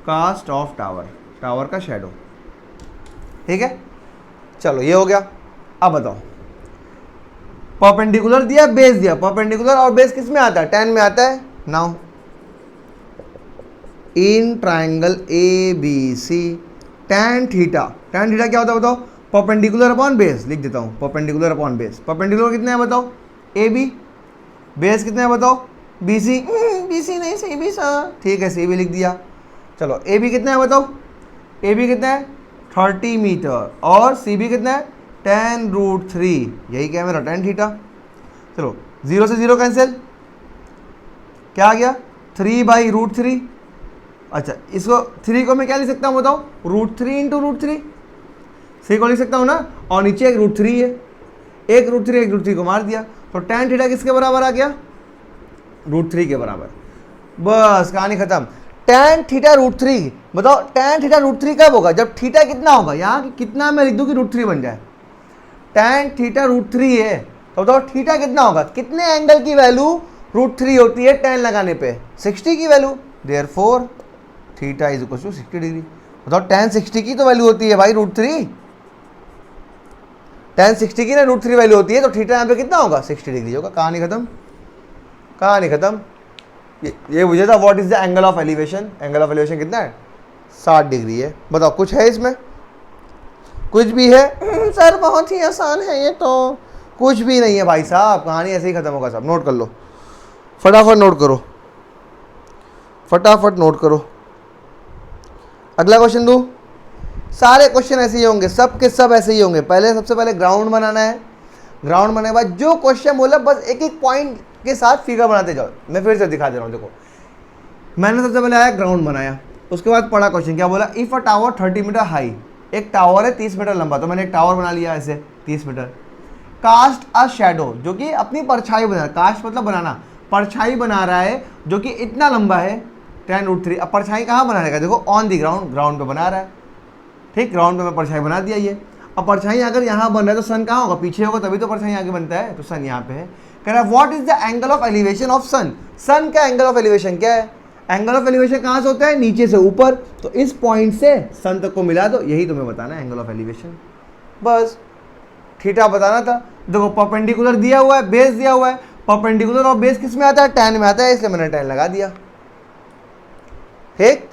cast of tower, tower का शेडो, ठीक है। चलो ये हो गया। अब बताओ, परपेंडिकुलर दिया, बेस दिया, परपेंडिकुलर और बेस किस में आता है, 10 में आता है। Now in triangle A B C tan theta, tan theta क्या होता है बताओ, परपेंडिकुलर अपॉन बेस, लिख देता हूँ परपेंडिकुलर अपॉन बेस। परपेंडिकुलर कितने हैं बताओ, ए बी, बेस कितने हैं बताओ, बी सी, नहीं सी बी सर, ठीक है सी बी लिख दिया। चलो ए बी कितना है बताओ, ए बी कितना है 30 मीटर, और सी बी कितना है 10√3, यही क्या है मेरा tan थीटा। चलो 0 से 0 कैंसिल, क्या आ गया 3/√3। अच्छा इसको 3 को मैं क्या लिख सकता हूँ बताओ, √3 इंटू √3, 3 को लिख सकता हूँ ना, और नीचे एक √3 है, एक √3 को मार दिया, तो tan थीटा किसके बराबर आ गया, √3 के बराबर। बस कहानी खत्म। tan थीटा √3, बताओ tan थीटा √3 कब होगा, जब थीटा कितना होगा, यहाँ कितना मैं लिख दूँ कि √3 बन जाए, tan थीटा √3 है, तो बताओ थीटा कितना होगा, कितने एंगल की वैल्यू √3 होती है tan लगाने पे, 60 की value, therefore theta is equal to 60 degree. बताओ tan 60 की तो वैल्यू होती है भाई √3, tan 60 की ना √3 वैल्यू होती है, तो थीटा यहाँ पे कितना होगा 60 डिग्री होगा। कहानी खत्म, कहानी खत्म। ये मुझे था what is the angle of elevation, angle of elevation कितना है 60 डिग्री है। बताओ कुछ है इसमें, कुछ भी है? सर बहुत ही आसान है ये तो, कुछ भी नहीं है भाई साहब, कहानी ऐसे ही खत्म होगा। सब नोट कर लो, फटाफट नोट करो, फटाफट नोट करो। अगला क्वेश्चन दो। सारे क्वेश्चन ऐसे ही होंगे, सब के सब ऐसे ही होंगे। पहले सबसे पहले ग्राउंड बनाना है, ग्राउंड बनाने के बाद जो क्वेश्चन बोला बस एक एक पॉइंट के साथ फिगर बनाते जाओ। मैं फिर से दिखा दे रहा हूँ, देखो मैंने सबसे पहले आया ग्राउंड बनाया, उसके बाद पढ़ा क्वेश्चन क्या बोला, if a tower 30 metre high, एक टावर है 30 मीटर लंबा, तो मैंने एक टावर बना लिया ऐसे 30 मीटर। कास्ट अ शेडो, जो कि अपनी परछाई बना, कास्ट मतलब बनाना, परछाई बना रहा है जो कि इतना लंबा है tan√3। अब परछाई कहाँ बनाने का, देखो ऑन दी ग्राउंड, ग्राउंड पे बना रहा है, ठीक, ग्राउंड पे मैं परछाई बना दिया ये। अब परछाई अगर यहाँ बन रहा है तो सन कहाँ होगा, पीछे होगा, तभी तो परछाई आगे बनता है, तो सन यहाँ पे है। कह रहा है what is the angle of elevation of sun, sun का एंगल ऑफ एलिवेशन क्या है, एंगल ऑफ एलिवेशन कहाँ से होता है, नीचे से ऊपर, तो इस पॉइंट से सन तक को मिला दो, यही तुम्हें बताना है एंगल ऑफ एलिवेशन, बस। थीटा बताना था। देखो परपेंडिकुलर दिया हुआ है, बेस दिया हुआ है, परपेंडिकुलर और बेस किस में आता है, tan में आता है, इसलिए मैंने tan लगा दिया, ठीक,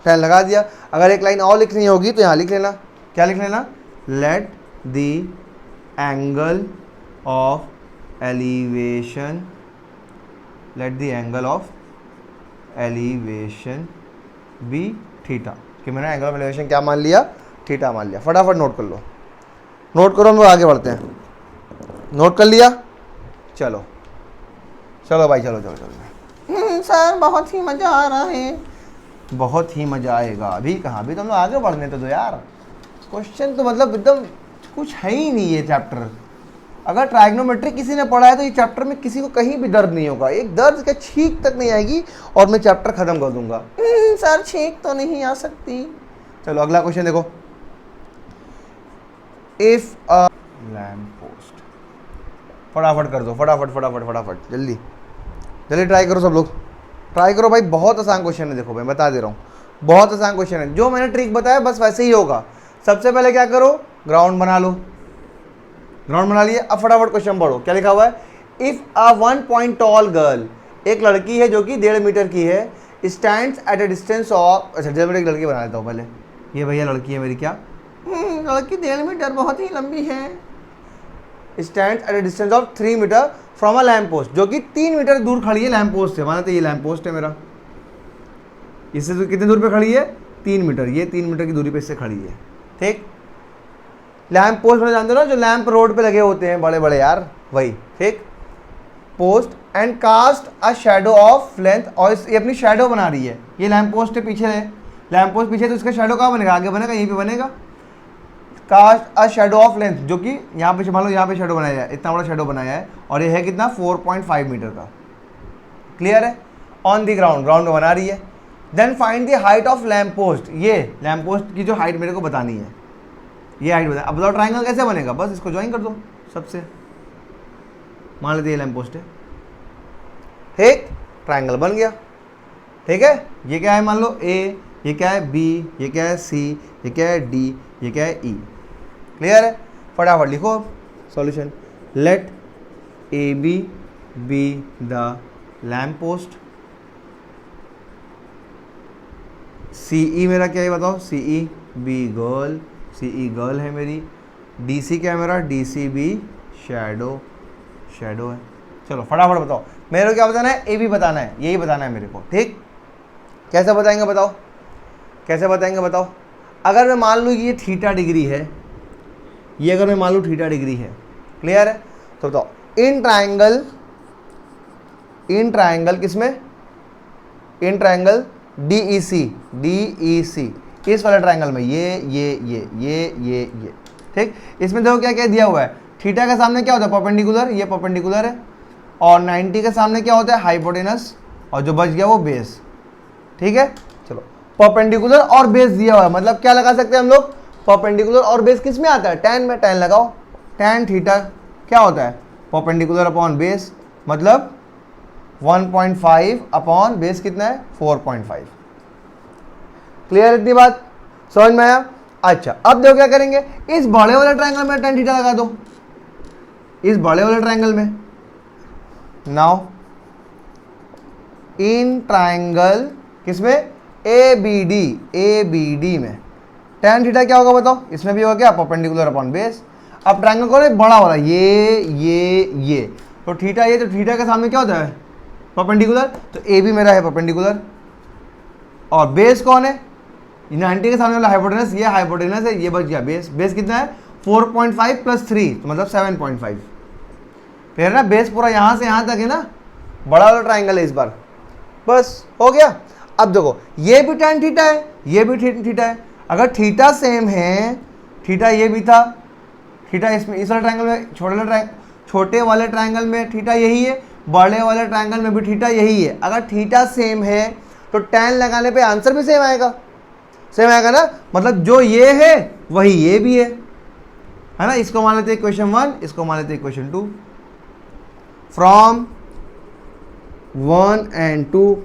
tan लगा दिया। अगर एक लाइन और लिखनी होगी तो यहाँ लिख लेना, क्या लिख लेना, let the angle of elevation, let the angle of elevation be theta, कि मैंने एंगल ऑफ एलिवेशन क्या मान लिया, थीटा मान लिया। फटाफट नोट कर लो, नोट करो, हम लोग आगे बढ़ते हैं। नोट कर लिया, चलो चलो भाई, चलो चलो चलो। सर बहुत ही मज़ा आ रहा है, बहुत ही मज़ा आएगा। अभी कहाँ, अभी तो हम लोग आगे बढ़ने तो दो यार। क्वेश्चन तो मतलब एकदम कुछ है ही नहीं ये चैप्टर। अगर ट्राइग्नोमेट्री किसी ने पढ़ा है तो ये चैप्टर में किसी को कहीं भी दर्द नहीं होगा, एक दर्द का छींक तक नहीं आएगी, और मैं चैप्टर खत्म कर दूंगा। सर छींक तो नहीं आ सकती। चलो अगला क्वेश्चन देखो, इफ अ लैम्प पोस्ट, फटाफट कर दो, फटाफट फटाफट फटाफट, जल्दी जल्दी ट्राई करो, सब लोग ट्राई करो भाई, बहुत आसान क्वेश्चन है। देखो मैं बता दे रहा हूँ, बहुत आसान क्वेश्चन है, जो मैंने ट्रिक बताया बस वैसे ही होगा। सबसे पहले क्या करो, ग्राउंड बना लो, ग्राउंड बना लिया। अब फटाफट क्वेश्चन पढ़ो, क्या लिखा हुआ है, if a 1 point tall girl, एक लड़की है जो कि 1.5 मीटर की है, stands eight a distance of, अच्छा 1.5 मीटर की लड़की बना लेता हूँ पहले, ये भैया लड़की है मेरी, क्या लड़की 1.5 मीटर बहुत ही लंबी है, stand at a distance of 3 metre from a lamp post, जो कि 3 मीटर दूर खड़ी है लैम्प पोस्ट से। माना तो ये लैम्प पोस्ट है मेरा, इससे तो कितने दूर पे खड़ी है, 3 मीटर, ये 3 मीटर की दूरी पे इससे खड़ी है, ठीक। लैम्प पोस्ट में जानते हो ना, जो लैम्प रोड पे लगे होते हैं बड़े बड़े यार, वही, ठीक। Post and cast a shadow of length, और ये अपनी शेडो बना रही है, ये लैम्प पोस्ट है पीछे है, लैम्प पोस्ट पीछे, तो इसका शेडो कहाँ बनेगा, आगे बनेगा, यहीं पे बनेगा। Cast a shadow of length, जो कि यहाँ पे मान लो, यहाँ पे शेडो बनाया है, इतना बड़ा शेडो बनाया है, और ये है कितना 4.5 मीटर का, क्लियर है। ऑन दी ग्राउंड, ग्राउंड में बना रही है। Then find the height of lamp post, ये लैम्प पोस्ट की जो हाइट मेरे को बतानी है, ये हाइट बता। अब बताओ ट्राइंगल कैसे बनेगा, बस इसको ज्वाइन कर दो सबसे, मान लेते ये लैम्प पोस्ट है, ठीक, ट्राइंगल बन गया, ठीक है। ये क्या है, मान लो ए, ये क्या है बी, ये क्या है सी, ये क्या है डी, ये क्या है ई, क्लियर है। फटाफट लिखो solution, let A B the lamp post, C E मेरा क्या है बताओ, C E B girl, C E girl है मेरी, डी सी क्या है मेरा, D C B shadow, shadow है। चलो फटाफट बताओ, मेरे को क्या बताना है, ए बी बताना है, यही बताना है मेरे को, ठीक। कैसे बताएंगे बताओ, कैसे बताएंगे बताओ। अगर मैं मान लूँ ये थीटा डिग्री है, ये अगर मैं मान लूँ थीटा डिग्री है, क्लियर है, तो बताओ इन ट्राइंगल, इन ट्राइंगल किसमें, इन ट्राइंगल डी ई सी, इस वाले ट्राइंगल में ये, ठीक। इसमें देखो क्या क्या दिया हुआ है, थीटा के सामने क्या होता है, परपेंडिकुलर, ये परपेंडिकुलर है, और 90 के सामने क्या होता है, हाइपोटेनस, और जो बच गया वो बेस, ठीक है। चलो परपेंडिकुलर और बेस दिया हुआ है, मतलब क्या लगा सकते हैं हम लोग, परपेंडिकुलर और बेस किस में आता है, tan में, tan लगाओ, tan थीटा क्या होता है, परपेंडिकुलर अपॉन बेस, मतलब 1.5 अपॉन बेस कितना है 4.5, क्लियर इतनी बात। समझ में आया? अच्छा, अब देखो क्या करेंगे, इस बड़े वाले ट्रायंगल में tan थीटा लगा दो, इस बड़े वाले ट्रायंगल में। नाउ इन ट्रायंगल किसमें, ABD में tan थीटा क्या होगा बताओ, इसमें भी होगा क्या, परपेंडिकुलर अपॉन बेस। अब ट्रायंगल कौन है, बड़ा वाला, ये तो थीटा ये, तो थीटा के सामने क्या होता है, परपेंडिकुलर, तो AB मेरा है परपेंडिकुलर, और बेस कौन है, 90 के सामने वाला हाइपोटेनस, ये हाइपोटेनस है, ये बच गया बेस। बेस कितना है, 4.5 + 3 तो मतलब 7.5। फिर ना बेस पूरा यहाँ से यहाँ तक है ना, बड़ा वाला ट्राइंगल है इस बार, बस हो गया। अब देखो ये भी tan थीटा है, ये भी थीटा है, अगर थीटा सेम है, थीटा ये भी था, थीटा इसमें इस वाले ट्राइंगल में, छोटे वाले ट्राइंगल में थीटा यही है, बड़े वाले ट्राइंगल में भी थीटा यही है। अगर थीटा सेम है तो tan लगाने पे आंसर भी सेम आएगा, सेम आएगा ना, मतलब जो ये है वही ये भी है ना। इसको मान लेते हैं इक्वेशन 1, इसको मान लेते हैं इक्वेशन 2। फ्रॉम 1 and 2,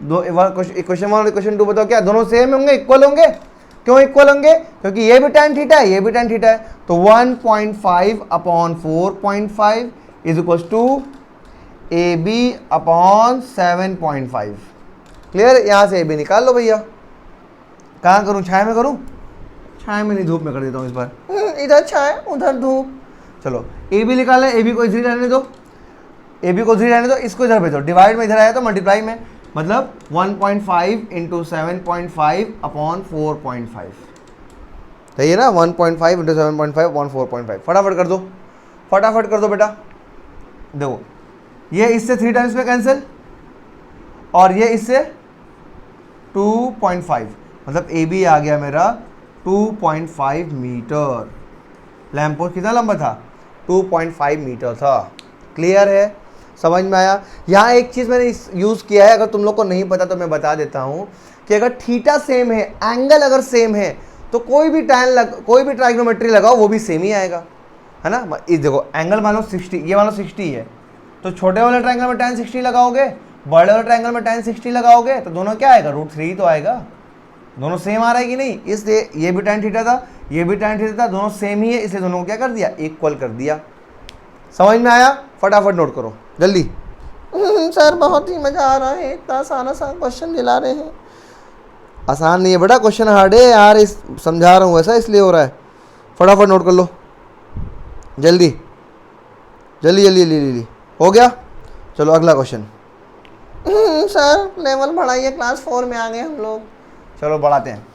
दो इक्वेशन 1 और इक्वेशन 2 बताओ क्या दोनों सेम होंगे, इक्वल होंगे? क्यों इक्वल होंगे, क्योंकि ये भी tan थीटा है, ये भी tan थीटा है, तो 1.5/4.5 is equal to AB/7.5। Clear? यहां से AB निकाल लो भैया। कहाँ करूं, छाया में करूं? छाया में नहीं, धूप में कर देता हूं इस बार, इधर छाया उधर धूप। चलो AB निकाले, AB को इधर रहने दो, AB को 3 रहने दो, इसको इधर भेजो, डिवाइड में इधर आया तो मल्टीप्लाई में, मतलब 1.5 × 7.5/4.5, सही है ना, 1.5 × 7.5/4.5। फटाफट कर दो, फटाफट कर दो बेटा। देखो ये इससे 3 टाइम्स में कैंसिल, और ये इससे 2.5, मतलब AB आ गया मेरा 2.5 मीटर। लैंप पोस्ट कितना लंबा था, 2.5 मीटर था। क्लियर है, समझ में आया? यहाँ एक चीज़ मैंने यूज़ किया है, अगर तुम लोग को नहीं पता तो मैं बता देता हूँ कि अगर थीटा सेम है, एंगल अगर सेम है, तो कोई भी कोई भी ट्राइग्नोमेट्री लगाओ वो भी सेम ही आएगा, है ना। इस देखो एंगल मान लो 60, ये मान लो 60 है, तो छोटे वाले ट्राइंगल में tan 60 लगाओगे, बड़े वाले ट्राइंगल में tan 60 लगाओगे, तो दोनों क्या आएगा, √3 तो आएगा। दोनों सेम आ रहा है कि नहीं, इसलिए ये भी tan थीटा था, ये भी tan थीटा था, दोनों सेम ही है, इसलिए दोनों को क्या कर दिया, इक्वल कर दिया। समझ में आया? फटाफट नोट करो जल्दी। सर बहुत ही मज़ा आ रहा है, इतना आसान क्वेश्चन दिला रहे हैं। आसान नहीं है बेटा, क्वेश्चन हार्ड है यार, इस समझा रहा हूँ ऐसा इसलिए हो रहा है। फटाफट नोट कर लो जल्दी जल्दी जल्दी जल्दी जल्दी। हो गया? चलो अगला क्वेश्चन। सर लेवल बढ़ाइए, क्लास 4 में आ गए हम लोग। चलो बढ़ाते हैं।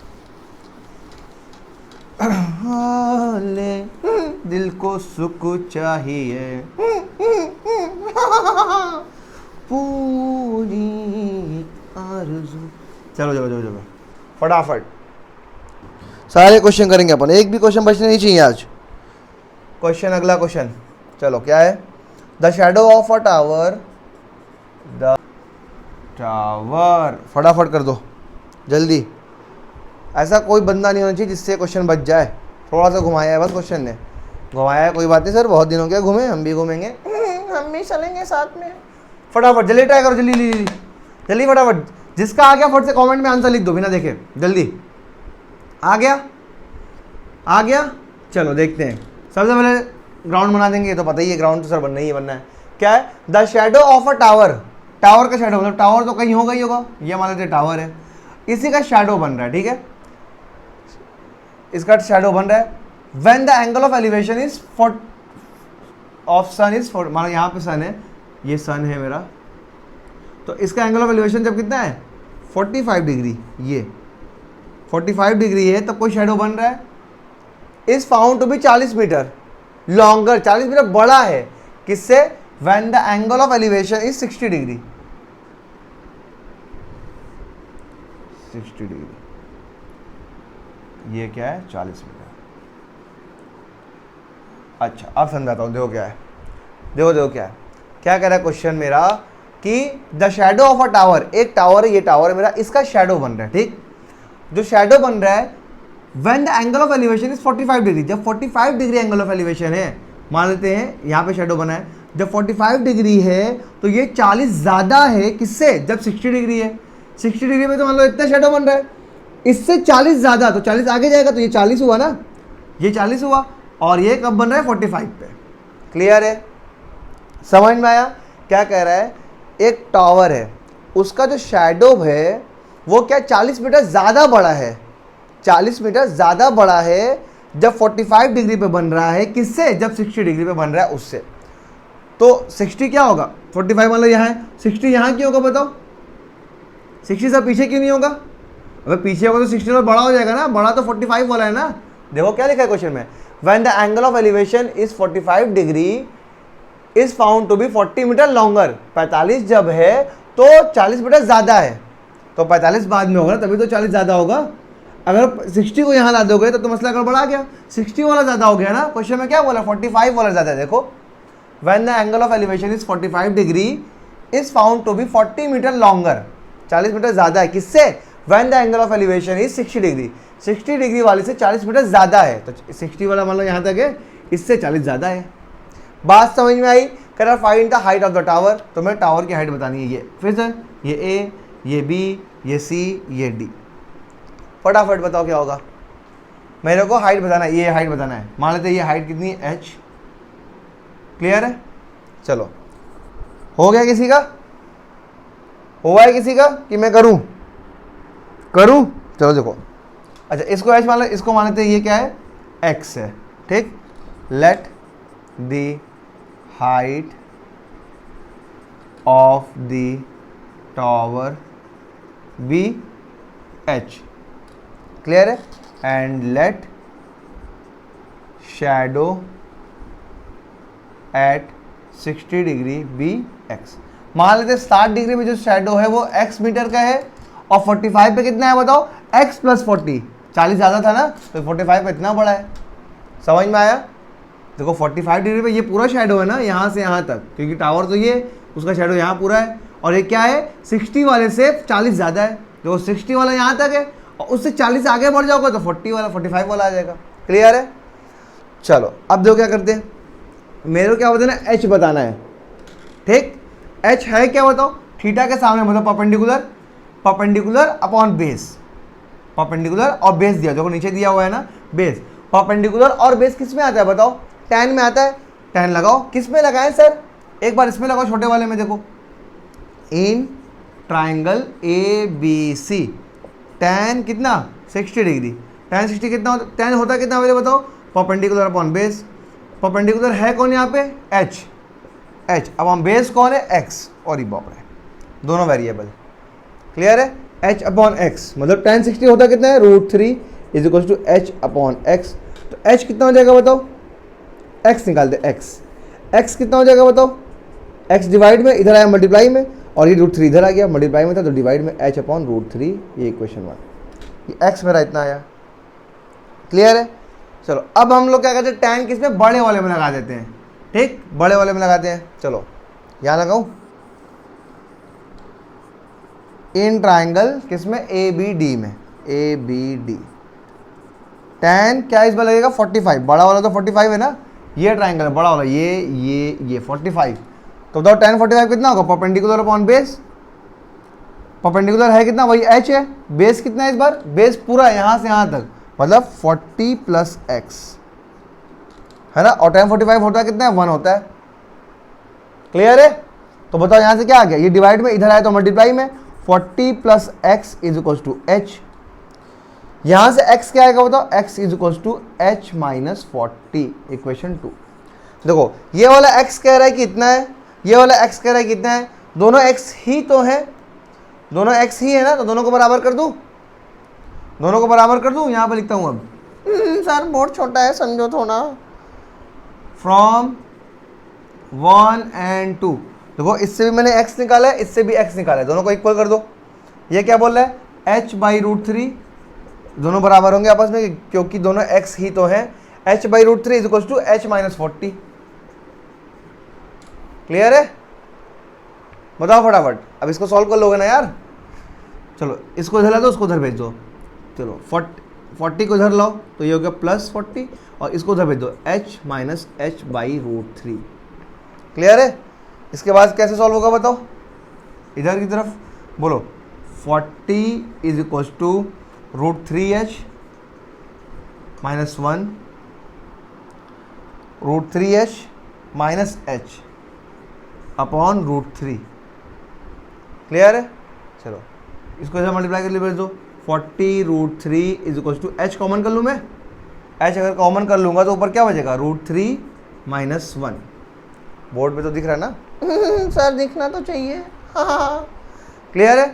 दिल को सुख चाहिए पूरी आरज़ू। चलो चलो चलो चलो फटाफट सारे क्वेश्चन करेंगे अपन, एक भी क्वेश्चन बचने नहीं चाहिए आज। क्वेश्चन, अगला क्वेश्चन चलो क्या है, the shadow of a tower, the tower. फटाफट कर दो जल्दी, ऐसा कोई बंदा नहीं होना चाहिए जिससे क्वेश्चन बच जाए। थोड़ा सा घुमाया है बस क्वेश्चन ने, घुमाया है, कोई बात नहीं सर, बहुत दिन हो गया घूमे, हम भी घूमेंगे, हम भी चलेंगे साथ में। फटाफट जल्दी ट्राई करो, जल्दी जल्दी जल्दी फटाफट। जिसका आ गया फट से कमेंट में आंसर लिख दो बिना देखे, जल्दी। आ गया? आ गया? चलो देखते हैं। सबसे पहले ग्राउंड बना देंगे, ये तो पता ही है, ग्राउंड तो सर बनना ही है, बनना है। क्या है, the shadow of a tower. Tower का शैडो, मतलब टावर तो कहीं होगा ही होगा, ये मान लेते टावर है, इसी का शैडो बन रहा है, ठीक है, इसका शैडो बन रहा है। When the angle of elevation is of sun is, मानो यहाँ पे सन है, ये सन है मेरा, तो इसका एंगल ऑफ एलिवेशन जब कितना है 45 डिग्री, ये 45 डिग्री है, तब कोई शैडो बन रहा है। Is found to be 40 metre longer, 40 metre बड़ा है, किससे, when the angle of elevation is 60 degree, 60 degree, ये क्या है 40 मीटर। अच्छा अब समझाता हूँ, देखो क्या है, देखो देखो क्या है, क्या कह रहा है क्वेश्चन मेरा कि the shadow of a tower, एक टावर है, ये टावर है मेरा, इसका शैडो बन रहा है, ठीक, जो शैडो बन रहा है when the angle of elevation is 45 degree, जब 45 डिग्री एंगल ऑफ एलिवेशन है, मान लेते हैं यहाँ पे शैडो बना है, जब 45 डिग्री है तो ये 40 ज़्यादा है किससे, जब 60 डिग्री है, 60 डिग्री में तो मान लो इतना शैडो बन रहा है, इससे 40 ज़्यादा, तो 40 आगे जाएगा, तो ये 40 हुआ ना, ये 40 हुआ, और ये कब बन रहा है 45 पे। क्लियर है, समझ में आया क्या कह रहा है? एक टावर है, उसका जो शैडो है वो क्या 40 मीटर ज़्यादा बड़ा है, 40 मीटर ज़्यादा बड़ा है जब 45 डिग्री पे बन रहा है, किससे? जब 60 डिग्री पे बन रहा है उससे। तो 60 क्या होगा? 45 मान लो यहाँ है, 60 यहाँ क्यों होगा बताओ? 60 से पीछे क्यों नहीं होगा? अगर पीछे होगा तो 60 में बड़ा हो जाएगा ना, बड़ा तो 45 वाला है ना। देखो क्या लिखा है क्वेश्चन में, when the angle of elevation is 45 degree is found to be 40 metre longer. 45 जब है तो 40 मीटर ज़्यादा है, तो 45 बाद में होगा ना, तभी तो 40 ज़्यादा होगा। अगर 60 को यहाँ ला दोगे तो मसला गड़बड़ा गया, 60 वाला ज़्यादा हो गया ना। क्वेश्चन में क्या बोला? 45 वाला ज़्यादा है। देखो, when the angle of elevation is 45 degree is found to be 40 metre longer, 40 metre ज़्यादा है, किससे? When the angle of elevation is 60 degree, 60 degree वाले से 40 मीटर ज़्यादा है, तो 60 वाला मान लो यहाँ तक है, इससे 40 ज़्यादा है। बात समझ में आई? कह रहा find the height of the tower, तो मैं टावर की हाइट बतानी है। ये फिर से ये ए, ये बी, ये सी, ये डी। फटाफट बताओ क्या होगा? मेरे को हाइट बताना है, ये हाइट बताना है। मान लेते हैं ये हाइट कितनी है? एच। क्लियर है? चलो, हो गया किसी का? हुआ है किसी का कि मैं करूं? चलो देखो, अच्छा इसको एच मान लो, इसको मान लेते हैं ये क्या है? एक्स है। ठीक, let the height of the tower be H. Clear है? And let shadow at 60 degree be X. मान लेते 60 डिग्री में जो शैडो है वो x मीटर का है, और 45 पे कितना है बताओ? x प्लस 40, 40 ज़्यादा था ना, तो 45 पे इतना बड़ा है। समझ में आया? देखो 45 डिग्री पे ये पूरा शैडो है ना, यहाँ से यहाँ तक, क्योंकि टावर तो ये, उसका शैडो यहाँ पूरा है, और ये क्या है? 60 वाले से 40 ज़्यादा है। देखो 60 वाला यहाँ तक है, और उससे 40 आगे बढ़ जाओगे तो 40 वाला 45 वाला आ जाएगा। क्लियर है? चलो अब देखो क्या करते हैं, मेरे को क्या बताना है? एच बताना है। ठीक, एच है क्या बताओ? थीटा के सामने मतलब परपेंडिकुलर अपॉन बेस, परपेंडिकुलर और बेस दिया, देखो नीचे दिया हुआ है ना बेस। परपेंडिकुलर और बेस किस में आता है बताओ? tan में आता है। tan लगाओ, किस में लगाएं सर? एक बार इसमें लगाओ, छोटे वाले में। देखो, in triangle A B C tan कितना? 60 डिग्री। tan 60 कितना होता? tan होता कितना मेरे बताओ? Perpendicular upon base. परपेंडिकुलर है कौन यहाँ पे? h अपॉन बेस कौन है? x, और ये बाप रे, दोनों वेरिएबल। क्लियर है? h अपॉन x मतलब tan 60 होता कितना है? √3 is equal to h upon x। तो h कितना हो जाएगा बताओ? x निकाल दे, x कितना हो जाएगा बताओ? x डिवाइड में, इधर आया मल्टीप्लाई में, और ये √3 इधर आ गया, मल्टीप्लाई में था तो डिवाइड में, h अपॉन √3, ये इक्वेशन 1। ये x मेरा इतना आया। क्लियर है? चलो अब हम लोग क्या करते हैं? tan किस में? बड़े वाले में लगा देते हैं। ठीक, बड़े वाले में लगाते हैं। चलो यहाँ लगाऊं, इन ट्राइंगल किस में? ए बी डी में, ए बी डी। tan क्या इस बार लगेगा? 45, बड़ा वाला तो 45 है ना, ये ट्राइंगल बड़ा वाला, ये 45। तो बताओ tan 45 कितना होगा? Perpendicular upon base. परपेंडिकुलर है कितना? वही h है। बेस कितना है इस बार? बेस पूरा यहाँ से यहाँ तक, मतलब 40 प्लस x है ना, और tan 45 होता है कितना है? 1 होता है। क्लियर है? तो बताओ यहाँ से क्या आ गया? ये डिवाइड में, इधर आया तो मल्टीप्लाई में, 40 plus X is equal to H. यहाँ से x क्या आएगा बताओ? x इज इक्वल टू एच माइनस 40, इक्वेशन 2। देखो ये वाला x कह रहा है कि इतना है, ये वाला x कह रहा है कि इतना है, दोनों x ही तो है, दोनों x ही है ना, तो दोनों को बराबर कर दूँ, दोनों को बराबर कर दूँ। यहाँ पर लिखता हूँ अब, सर बहुत छोटा है, समझो थोड़ा। फ्रॉम 1 and 2, देखो इससे भी मैंने x निकाला है, इससे भी x निकाला है, दोनों को इक्वल कर दो। ये क्या बोल रहा है? h बाई √3, दोनों बराबर होंगे आपस में क्योंकि दोनों x ही तो हैं। h by √3 is equal to h minus 40। Clear है? बताओ फटाफट, अब इसको सॉल्व कर लोगे ना यार। चलो इसको इधर ला दो, उसको उधर भेज दो। चलो 40 को इधर लाओ तो ये हो गया प्लस 40, और इसको उधर भेज दो, h minus h by √3। Clear है? इसके बाद कैसे सॉल्व होगा बताओ? इधर की तरफ बोलो, 40 is equal to √3h -1 √3h -h upon √3। Clear है? चलो इसको ऐसे मल्टीप्लाई कर लीजिए दो, 40√3 is equal to h common कर लूँ मैं, h अगर कॉमन कर लूँगा तो ऊपर क्या बचेगा √3 -1। बोर्ड पे तो दिख रहा है ना सर, दिखना तो चाहिए। हाँ क्लियर है?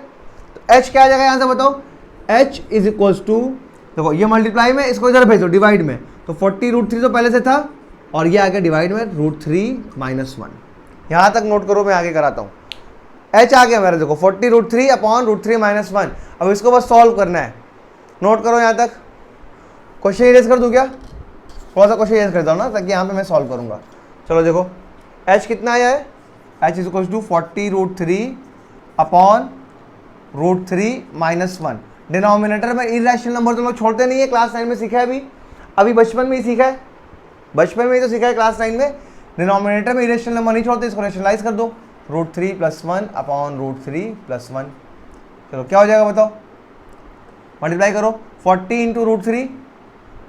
तो h क्या आ जाएगा यहाँ से बताओ, h इज इक्वल टू, देखो ये मल्टीप्लाई में, इसको इधर भेजो डिवाइड में, तो 40√3 तो पहले से था और ये आ गया डिवाइड में √3 -1। यहाँ तक नोट करो, मैं आगे कराता हूँ। h आ गया मेरा, देखो 40√3 अपॉन √3 -1। अब इसको बस सॉल्व करना है, नोट करो यहाँ तक। क्वेश्चन इरेज कर दूँ क्या? थोड़ा सा क्वेश्चन इरेज करता हूँ ना, ताकि यहाँ पे मैं सॉल्व करूँगा। चलो देखो h कितना आया है, h is equal to 40√3 upon √3 -1। Denominator में इरेशनल नंबर तो लोग छोड़ते नहीं है, क्लास 9 में सीखा है अभी बचपन में ही सीखा है, बचपन में ही तो सीखा है क्लास 9 में। डिनोमिनेटर में इरेशनल नंबर नहीं छोड़ते, इसको रेशनलाइज कर दो, √3 + 1 अपॉन √3 + 1। चलो क्या हो जाएगा बताओ, मल्टीप्लाई करो, 40 इंटू √3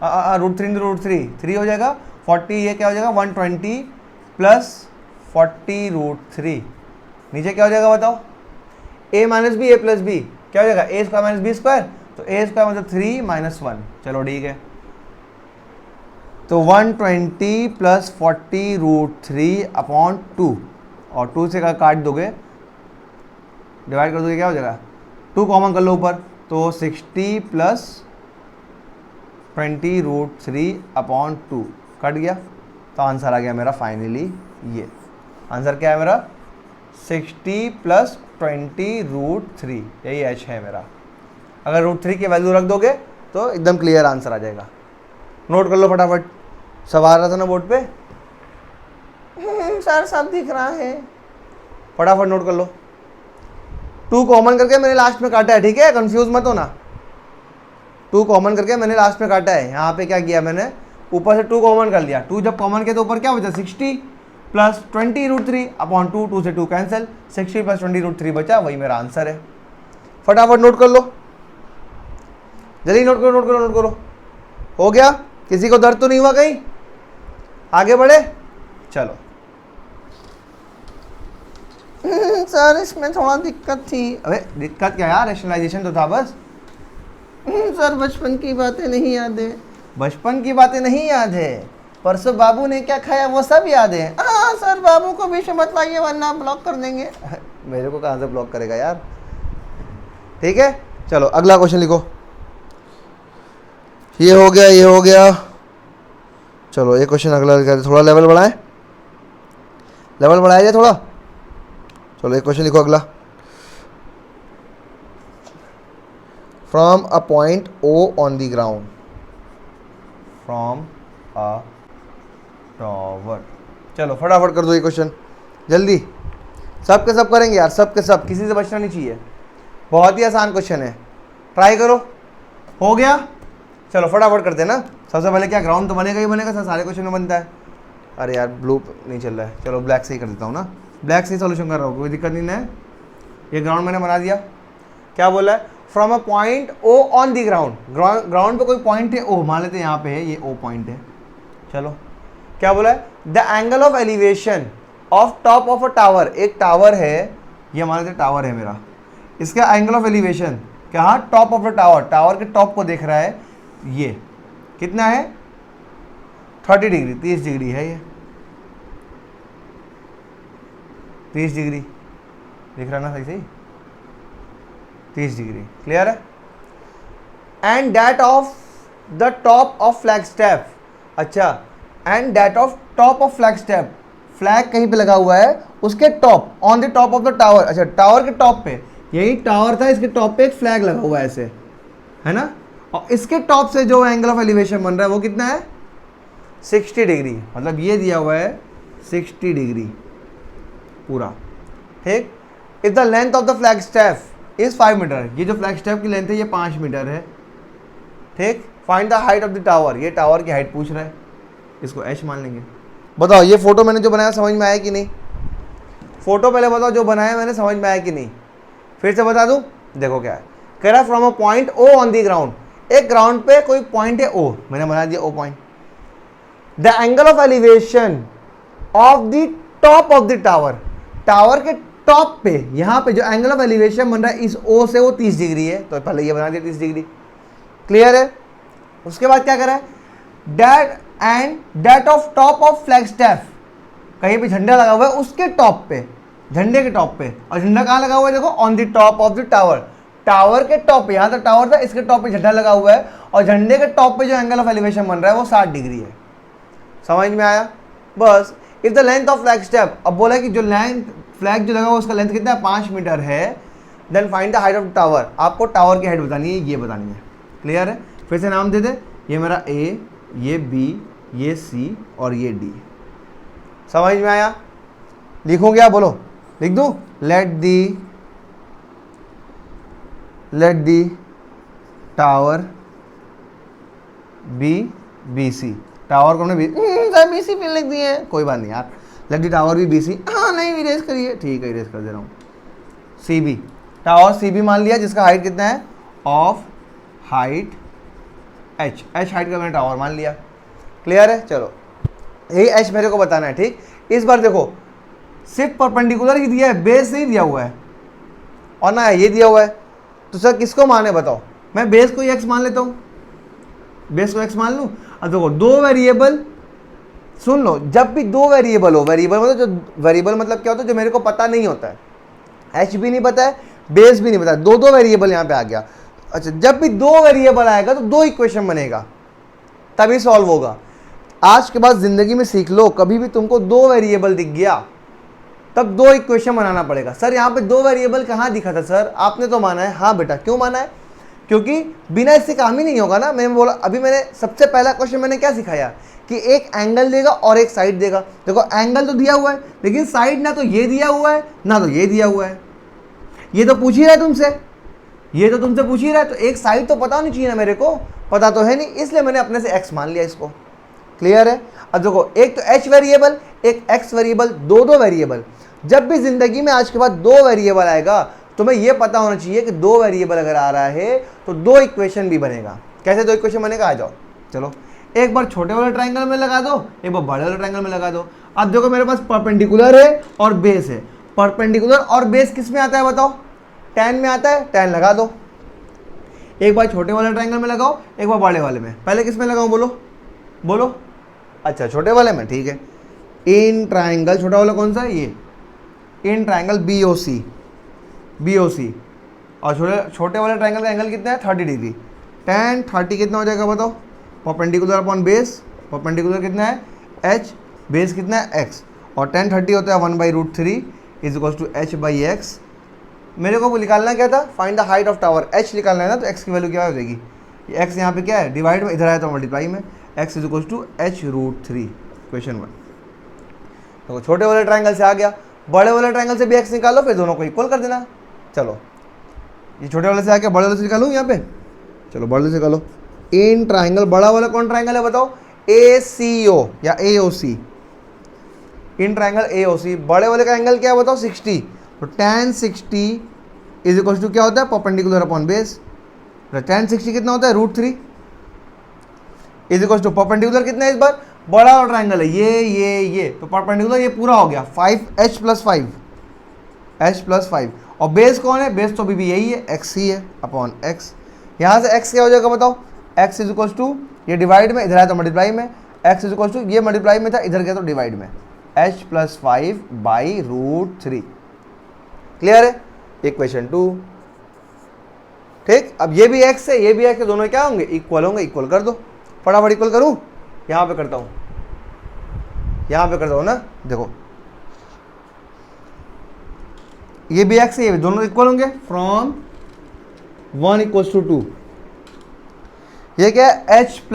√3 इंटू √3 3 हो जाएगा, 40 ये क्या हो जाएगा 120 प्लस 40√3, नीचे क्या हो जाएगा बताओ, a minus B, a plus B क्या हो जाएगा, a square minus B square, तो a स्क्वायर मतलब 3 - 1। चलो ठीक है, तो 120 प्लस 40√3 अपॉन 2, और 2 से का काट दोगे, डिवाइड कर दोगे, क्या हो जाएगा 2 कॉमन कर लो ऊपर, तो 60 प्लस 20√3 अपॉन 2 कट गया, तो आंसर आ गया मेरा फाइनली ये। आंसर क्या है मेरा 60 प्लस 20√3, यही h है मेरा। अगर √3 की वैल्यू रख दोगे तो एकदम क्लियर आंसर आ जाएगा। नोट कर लो फटाफट, सब आ रहा था ना बोर्ड पे सर सब दिख रहा है, फटाफट नोट कर लो। 2 कॉमन करके मैंने लास्ट में काटा है, ठीक है, कंफ्यूज मत हो ना। 2 कॉमन करके मैंने लास्ट में काटा है, यहाँ पे क्या किया मैंने, ऊपर से 2 कॉमन कर लिया, 2 जब कॉमन किया तो ऊपर क्या बचा 60 प्लस 20√3 अपॉन 2, 2 से 2 कैंसिल, 60 प्लस 20√3 बचा, वही मेरा आंसर है। फटाफट नोट कर लो, जल्दी नोट करो, नोट करो, नोट करो। हो गया? किसी को दर्द तो नहीं हुआ कहीं? आगे बढ़े, चलो सर इसमें थोड़ा दिक्कत थी। अबे दिक्कत क्या यार, रेशनलाइजेशन तो था बस। सर बचपन की बातें नहीं याद है। बचपन की बातें नहीं याद है, परसों बाबू ने क्या खाया वो सब याद है। हाँ सर बाबू को बीच में मत लाइए वरना ब्लॉक कर देंगे। मेरे को कहाँ से ब्लॉक करेगा यार। ठीक है, चलो अगला क्वेश्चन लिखो। ये हो गया, ये हो गया। चलो एक क्वेश्चन अगला लिखा, थोड़ा लेवल बढ़ाए, लेवल बढ़ाया जाए थोड़ा। चलो एक क्वेश्चन लिखो अगला। From a point O on the ground, from a tower. चलो फटाफट कर दो ये क्वेश्चन जल्दी, सब के सब करेंगे यार, सब के सब, किसी से बचना नहीं चाहिए। बहुत ही आसान क्वेश्चन है, ट्राई करो। हो गया? चलो फटाफट करते हैं ना। सबसे पहले क्या, ग्राउंड तो बनेगा ही बनेगा सर, सारे क्वेश्चन में बनता है। अरे यार ब्लू नहीं चल रहा है, चलो ब्लैक से ही कर देता हूँ ना, ब्लैक से ही सोल्यूशन कर रहा हूँ, कोई दिक्कत नहीं है। ये ग्राउंड मैंने बना दिया। क्या बोला है, from a point O on the ground. Ground पे कोई पॉइंट है O, मान लेते हैं यहाँ पे है, ये O पॉइंट है। चलो क्या बोला है, the angle of elevation of top of a tower. एक टावर है, ये मान लेते टावर है मेरा, इसका एंगल ऑफ एलिवेशन क्या, हाँ top of the tower, tower के टॉप को देख रहा है, ये कितना है 30 डिग्री, 30 डिग्री है, ये 30 डिग्री दिख रहा ना सही सही, 30 डिग्री। क्लियर है? And that of the top of flag step. अच्छा, and that of top of flag step, flag कहीं पे लगा हुआ है, उसके top, on the top of the tower. अच्छा, टावर के टॉप पे, यही टावर था, इसके टॉप पे एक फ्लैग लगा हुआ है ऐसे, है ना, और इसके टॉप से जो एंगल ऑफ एलिवेशन बन रहा है वो कितना है 60 डिग्री। मतलब ये दिया हुआ है 60 डिग्री पूरा। ठीक, if the length of the flag staff is 5 metre, ये जो फ्लैग स्टेप की लेंथ है ये 5 मीटर है। ठीक, find the height of the tower, ये टावर की हाइट पूछ रहा है, इसको h मान लेंगे। बताओ ये फोटो मैंने जो बनाया समझ में आया कि नहीं? फोटो पहले बताओ जो बनाया मैंने समझ में आया कि नहीं, फिर से बता दूं। देखो क्या है, कह रहा है from a point O on the ground, एक ग्राउंड पे कोई पॉइंट है ओ, मैंने बना दिया O point. The angle of elevation of the top of the tower, tower के टॉप पे यहां पे जो एंगल ऑफ एलिवेशन बन रहा है इस ओ से वो 30 डिग्री है, तो पहले ये बना दिया 30 डिग्री। क्लियर है? उसके बाद क्या करा है, that of top of flag staff, कहीं पे झंडा लगा हुआ है उसके टॉप पे, झंडे के टॉप पे, और झंडा कहाँ लगा हुआ है देखो, on the top of the tower, tower के टॉप पे, यहां तक टावर था इसके टॉप पे झंडा लगा हुआ है, और झंडे के टॉप पे जो एंगल ऑफ एलिवेशन बन रहा है वो 60 डिग्री है। समझ में आया? बस। If the length of flag step, अब बोला कि जो लेंथ फ्लैग जो लगा हुआ उसका लेंथ कितना है, 5 मीटर है, then find the height of tower, आपको टावर की हाइट बतानी है, ये बतानी है। क्लियर है? फिर से नाम दे दे, ये मेरा ए, ये बी, ये सी और ये डी। समझ में आया? लिखूं क्या, बोलो, लिख दूं? Let the tower B C, tower को हमने बी सी फिर लिख दिए हैं, कोई बात नहीं यार, let the tower B C, हाँ नहीं इरेज करिए, ठीक है इरेज कर दे रहा हूँ। C B, tower C B मान लिया, जिसका हाइट कितना है, of height H, H height का मैंने टावर मान लिया। क्लियर है? चलो यही एच मेरे को बताना है। ठीक, इस बार देखो सिर्फ परपेंडिकुलर ही दिया है, बेस नहीं दिया हुआ है, और ना ये दिया हुआ है, तो सर किसको माने बताओ? मैं बेस को एक्स मान लेता हूँ, बेस को एक्स मान लूँ। अब देखो दो वेरिएबल, सुन लो, जब भी दो वेरिएबल हो, वेरिएबल मतलब जो वेरिएबल मतलब क्या होता है, जो मेरे को पता नहीं होता है, एच भी नहीं पता है, बेस भी नहीं पता है, दो वेरिएबल यहाँ पे आ गया। अच्छा, जब भी दो वेरिएबल आएगा तो दो इक्वेशन बनेगा, तभी सॉल्व होगा। आज के बाद जिंदगी में सीख लो, कभी भी तुमको दो वेरिएबल दिख गया तब दो इक्वेशन बनाना पड़ेगा। सर यहाँ पे दो वेरिएबल कहाँ दिखा था सर, आपने तो माना है। हाँ बेटा, क्यों माना है? क्योंकि बिना इससे काम ही नहीं होगा ना। मैंने बोला, अभी मैंने सबसे पहला क्वेश्चन मैंने क्या सिखाया कि एक एंगल देगा और एक साइड देगा। देखो एंगल तो दिया हुआ है, लेकिन साइड ना तो ये दिया हुआ है ना तो ये दिया हुआ है। ये तो पूछ ही रहा है तुमसे, ये तो तुमसे पूछ ही रहा है, तो एक साइड तो पता नहीं चाहिए ना, मेरे को पता तो है नहीं, इसलिए मैंने अपने से एक्स मान लिया इसको। क्लियर है? अब देखो, एक तो एच वेरिएबल, एक एक्स वेरिएबल, दो वेरिएबल। जब भी जिंदगी में आज के बाद दो वेरिएबल आएगा, तुम्हें यह पता होना चाहिए कि दो वेरिएबल अगर आ रहा है तो दो इक्वेशन भी बनेगा। कैसे दो इक्वेशन बनेगा, आ जाओ। चलो एक बार छोटे वाले ट्रायंगल में लगा दो, एक बार बड़े वाले ट्रायंगल में लगा दो। अब देखो मेरे पास परपेंडिकुलर है और बेस है। परपेंडिकुलर और बेस किस में आता है बताओ? tan में आता है, tan लगा दो। एक बार छोटे वाले ट्रायंगल में लगाओ, एक बार बड़े वाले में। पहले किस में लगाऊं, बोलो बोलो। अच्छा, छोटे वाले में, ठीक है। इन ट्रायंगल, छोटा वाला कौन सा है, ये इन ट्रायंगल बी ओ सी, और छोटे वाले ट्रायंगल का एंगल कितना है, 30 डिग्री। tan 30 कितना हो जाएगा बताओ? परपेंडिकुलर अपॉन बेस, परपेंडिकुलर कितना है, h, बेस कितना है, x, और tan 30 होता है 1/√3 is equal to h by X. मेरे को निकालना क्या था, find the height of tower, h निकालना है ना, तो x की वैल्यू क्या हो जाएगी, ये x यहाँ पे क्या है, डिवाइड में, इधर आया तो मल्टीप्लाई में, x is equal to h√3। Question 1। तो छोटे वाले ट्रायंगल से आ गया, बड़े वाले ट्रायंगल से भी x निकालो, फिर दोनों को इक्वल कर देना। चलो ये छोटे वाले से आ गया, बड़े वाले से निकालूँ यहाँ पे। चलो बड़े से निकालो। इन ट्रायंगल, बड़ा वाला कौन ट्रायंगल है बताओ, ACO या AOC। इन ट्रायंगल AOC, बड़े वाले का एंगल क्या है बताओ, 60। तो tan 60 इज इक्वल टू क्या होता है, परपेंडिकुलर अपॉन बेस। tan 60 कितना होता है, √3 इज इक्वल टू परपेंडिकुलर कितना है, इस बार बड़ा वाला ट्रायंगल है ये, तो परपेंडिकुलर ये पूरा हो गया 5h + 5, h + 5, और बेस कौन है, बेस तो भी यही है, x ही है, अपॉन x। यहाँ से x क्या हो जाएगा बताओ, x इज इक्वल टू, ये डिवाइड में, इधर आया तो मल्टीप्लाई में, x इज इक्वल टू, ये मल्टीप्लाई में था, इधर गया तो डिवाइड में, h + 5/√3। क्लियर है? इक्वेशन 2। ठीक, अब ये भी x है, ये भी x है, दोनों क्या होंगे, इक्वल होंगे। इक्वल कर दो, फटाफट इक्वल करूँ, यहाँ पे करता हूँ, यहाँ पे करता हूँ ना। देखो ये भी x है, ये भी, दोनों इक्वल होंगे। फ्रॉम 1 = 2, ये क्या है, h +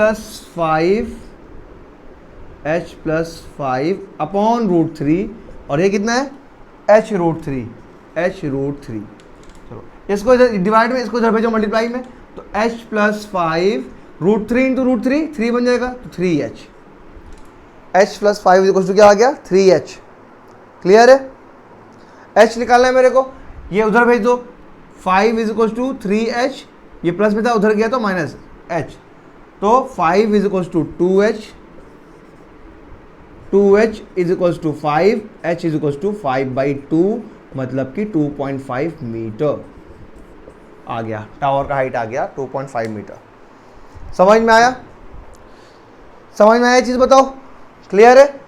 5 अपॉन √3, और ये कितना है, h√3। चलो इसको इधर डिवाइड में, इसको इधर भेजो मल्टीप्लाई में, तो h + 5 √3 × √3, 3 बन जाएगा, तो 3h। h + 5 is equal to क्या आ गया, 3h। क्लियर है? h निकालना है मेरे को, ये उधर भेज दो, 5 इज इक्वल टू 3h, ये प्लस में था उधर गया तो माइनस, एच, तो 5 is equals to 2h, 2h is equals to 5, h is equals to 5/2, मतलब कि 2.5 मीटर आ गया, टावर का हाइट आ गया 2.5 मीटर। समझ में आया? समझ में आया चीज़ बताओ? क्लियर है?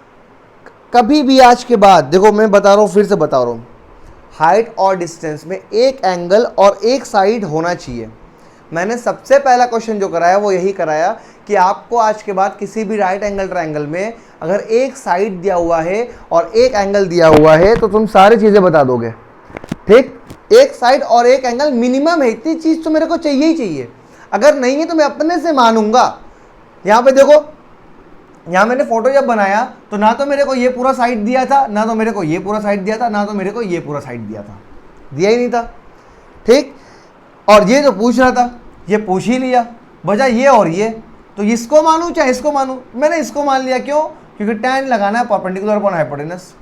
कभी भी आज के बाद देखो, मैं बता रहा हूँ, फिर से बता रहा हूँ, हाइट और डिस्टेंस में एक एंगल और एक साइड होना चाहिए। मैंने सबसे पहला क्वेश्चन जो कराया वो यही कराया कि आपको आज के बाद किसी भी राइट एंगल ट्रायंगल में अगर एक साइड दिया हुआ है और एक एंगल दिया हुआ है तो तुम सारी चीज़ें बता दोगे। ठीक, एक साइड और एक एंगल मिनिमम है, इतनी चीज़ तो मेरे को चाहिए ही चाहिए। अगर नहीं है तो मैं अपने से मानूंगा। यहाँ पे देखो, यहाँ मैंने फोटो जब बनाया तो ना तो मेरे को ये पूरा साइड दिया था, ना तो मेरे को ये पूरा साइड दिया था, ना तो मेरे को ये पूरा साइड दिया था, दिया ही नहीं था। ठीक, और ये जो पूछ रहा था ये पूछ ही लिया, बचा ये और ये, तो इसको मानूं चाहे इसको मानूं, मैंने इसको मान लिया। क्यों? क्योंकि tan लगाना है परपेंडिकुलर अपॉन हाइपोटेनस।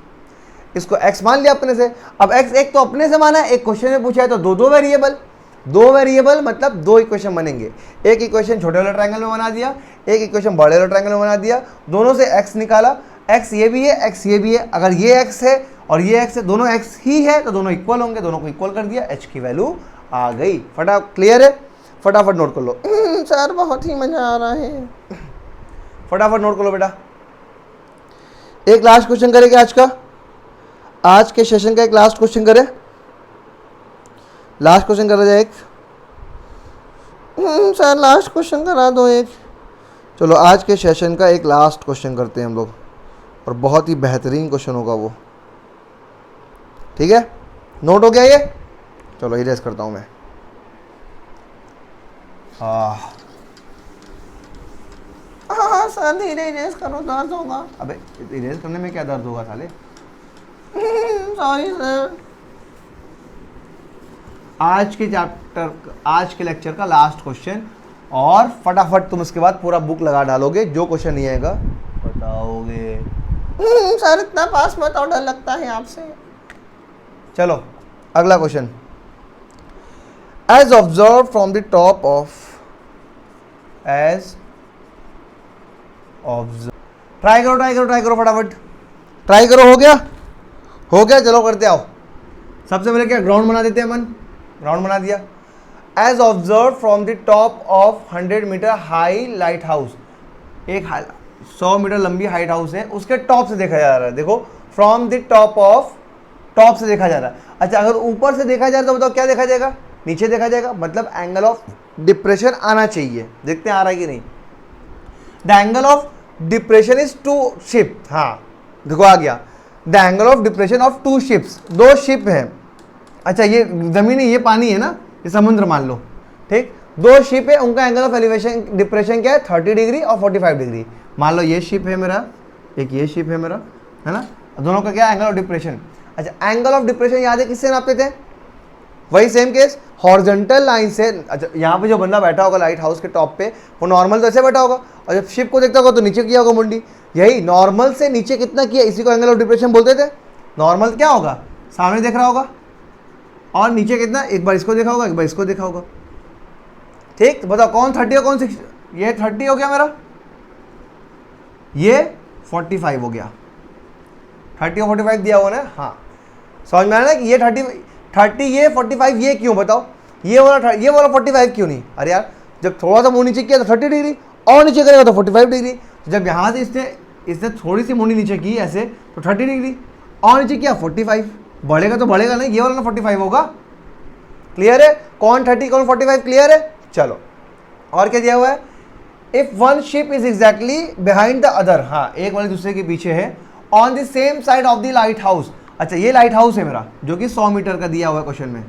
इसको x मान लिया अपने से। अब x एक तो अपने से माना है, एक क्वेश्चन में पूछा है, तो दो वेरिएबल मतलब दो इक्वेशन बनेंगे। एक इक्वेशन छोटे वाले ट्रायंगल में बना दिया, एक इक्वेशन बड़े वाले ट्रायंगल में बना दिया, दोनों से x निकाला, x ये भी है, x ये भी है। अगर ये x है और ये x है, दोनों x ही है तो दोनों इक्वल होंगे, दोनों को इक्वल कर दिया, h की वैल्यू आ गई। क्लियर है? फटाफट नोट कर लो। सर बहुत ही मजा आ रहा है, फटाफट नोट कर लो बेटा। एक लास्ट क्वेश्चन करेंगे आज का, आज के सेशन का एक लास्ट क्वेश्चन करें, लास्ट क्वेश्चन करा जाए एक। सर लास्ट क्वेश्चन करा दो एक। चलो आज के सेशन का एक लास्ट क्वेश्चन करते हैं हम लोग, और बहुत ही बेहतरीन क्वेश्चन होगा वो। ठीक है, नोट हो गया ये? चलो इरेज करता हूं मैं। हाँ सर धीरे इरेज करो, दर्द होगा। अबे इरेज करने में क्या दर्द होगा साले? Sorry sir. आज के चैप्टर, आज के लेक्चर का लास्ट क्वेश्चन, और फटाफट तुम उसके बाद पूरा बुक लगा डालोगे, जो क्वेश्चन नहीं आएगा बताओगे। सर इतना पास मत आओ, डर लगता है आपसे। चलो अगला question. As observe from the top of, as observe, try करो फटाफट, ट्राई करो। हो गया? हो गया, चलो करते आओ। सबसे पहले क्या ग्राउंड बना देते हैं मन, ग्राउंड बना दिया। As observe from the top of 100 metre high lighthouse, एक 100 मीटर लंबी हाइट हाउस है, उसके टॉप से देखा जा रहा है। देखो from the top of, top से देखा जा रहा है। अच्छा अगर ऊपर से देखा जा रहा है तो बताओ क्या देखा जाएगा? नीचे देखा जाएगा, मतलब एंगल ऑफ डिप्रेशन आना चाहिए। देखते हैं आ रहा है कि नहीं। The angle of depression is two ship, हाँ देखो आ गया। The angle of depression of two ships, दो शिप हैं। अच्छा ये जमीन है, ये पानी है ना, ये समुद्र मान लो। ठीक, दो शिप है, उनका एंगल ऑफ एलिवेशन डिप्रेशन क्या है? 30 डिग्री और 45 डिग्री। मान लो ये शिप है मेरा, एक ये शिप है मेरा, है ना, दोनों का क्या एंगल ऑफ डिप्रेशन। अच्छा एंगल ऑफ डिप्रेशन याद है किससे नापते थे? वही सेम केस, हॉरिजॉन्टल लाइन से। अच्छा यहाँ पे जो बंदा बैठा होगा लाइट हाउस के टॉप पे, वो नॉर्मल तो ऐसे बैठा होगा, और जब शिप को देखता होगा तो नीचे किया होगा मुंडी। यही नॉर्मल से नीचे कितना किया, इसी को एंगल ऑफ डिप्रेशन बोलते थे। नॉर्मल क्या होगा? सामने देख रहा होगा, और नीचे कितना, एक बार इसको देखा होगा, एक बार इसको देखा होगा। ठीक, तो बताओ कौन 30 और कौन 60? ये 30 हो गया मेरा, ये 45 हो गया। 30 और 45 दिया हुआ ना, हाँ समझ में आया ना कि ये 30 ये 45 ये क्यों? बताओ ये वाला 45 क्यों नहीं? अरे यार जब थोड़ा सा मुंह नीचे किया तो 30 डिग्री, और नीचे करेगा तो 45 डिग्री। जब यहाँ से इसने थोड़ी सी मुंडी नीचे की ऐसे तो 30 डिग्री, और नीचे किया 45, बढ़ेगा तो बढ़ेगा नहीं, ये वाला ना 45 होगा। क्लियर है? कौन 30 कौन 45? क्लियर है? चलो और क्या दिया हुआ है? If one ship is exactly behind the other, हाँ एक वाले दूसरे के पीछे है, on the same side of the light house. अच्छा ये लाइट हाउस है मेरा, जो कि 100 मीटर का दिया हुआ है क्वेश्चन में।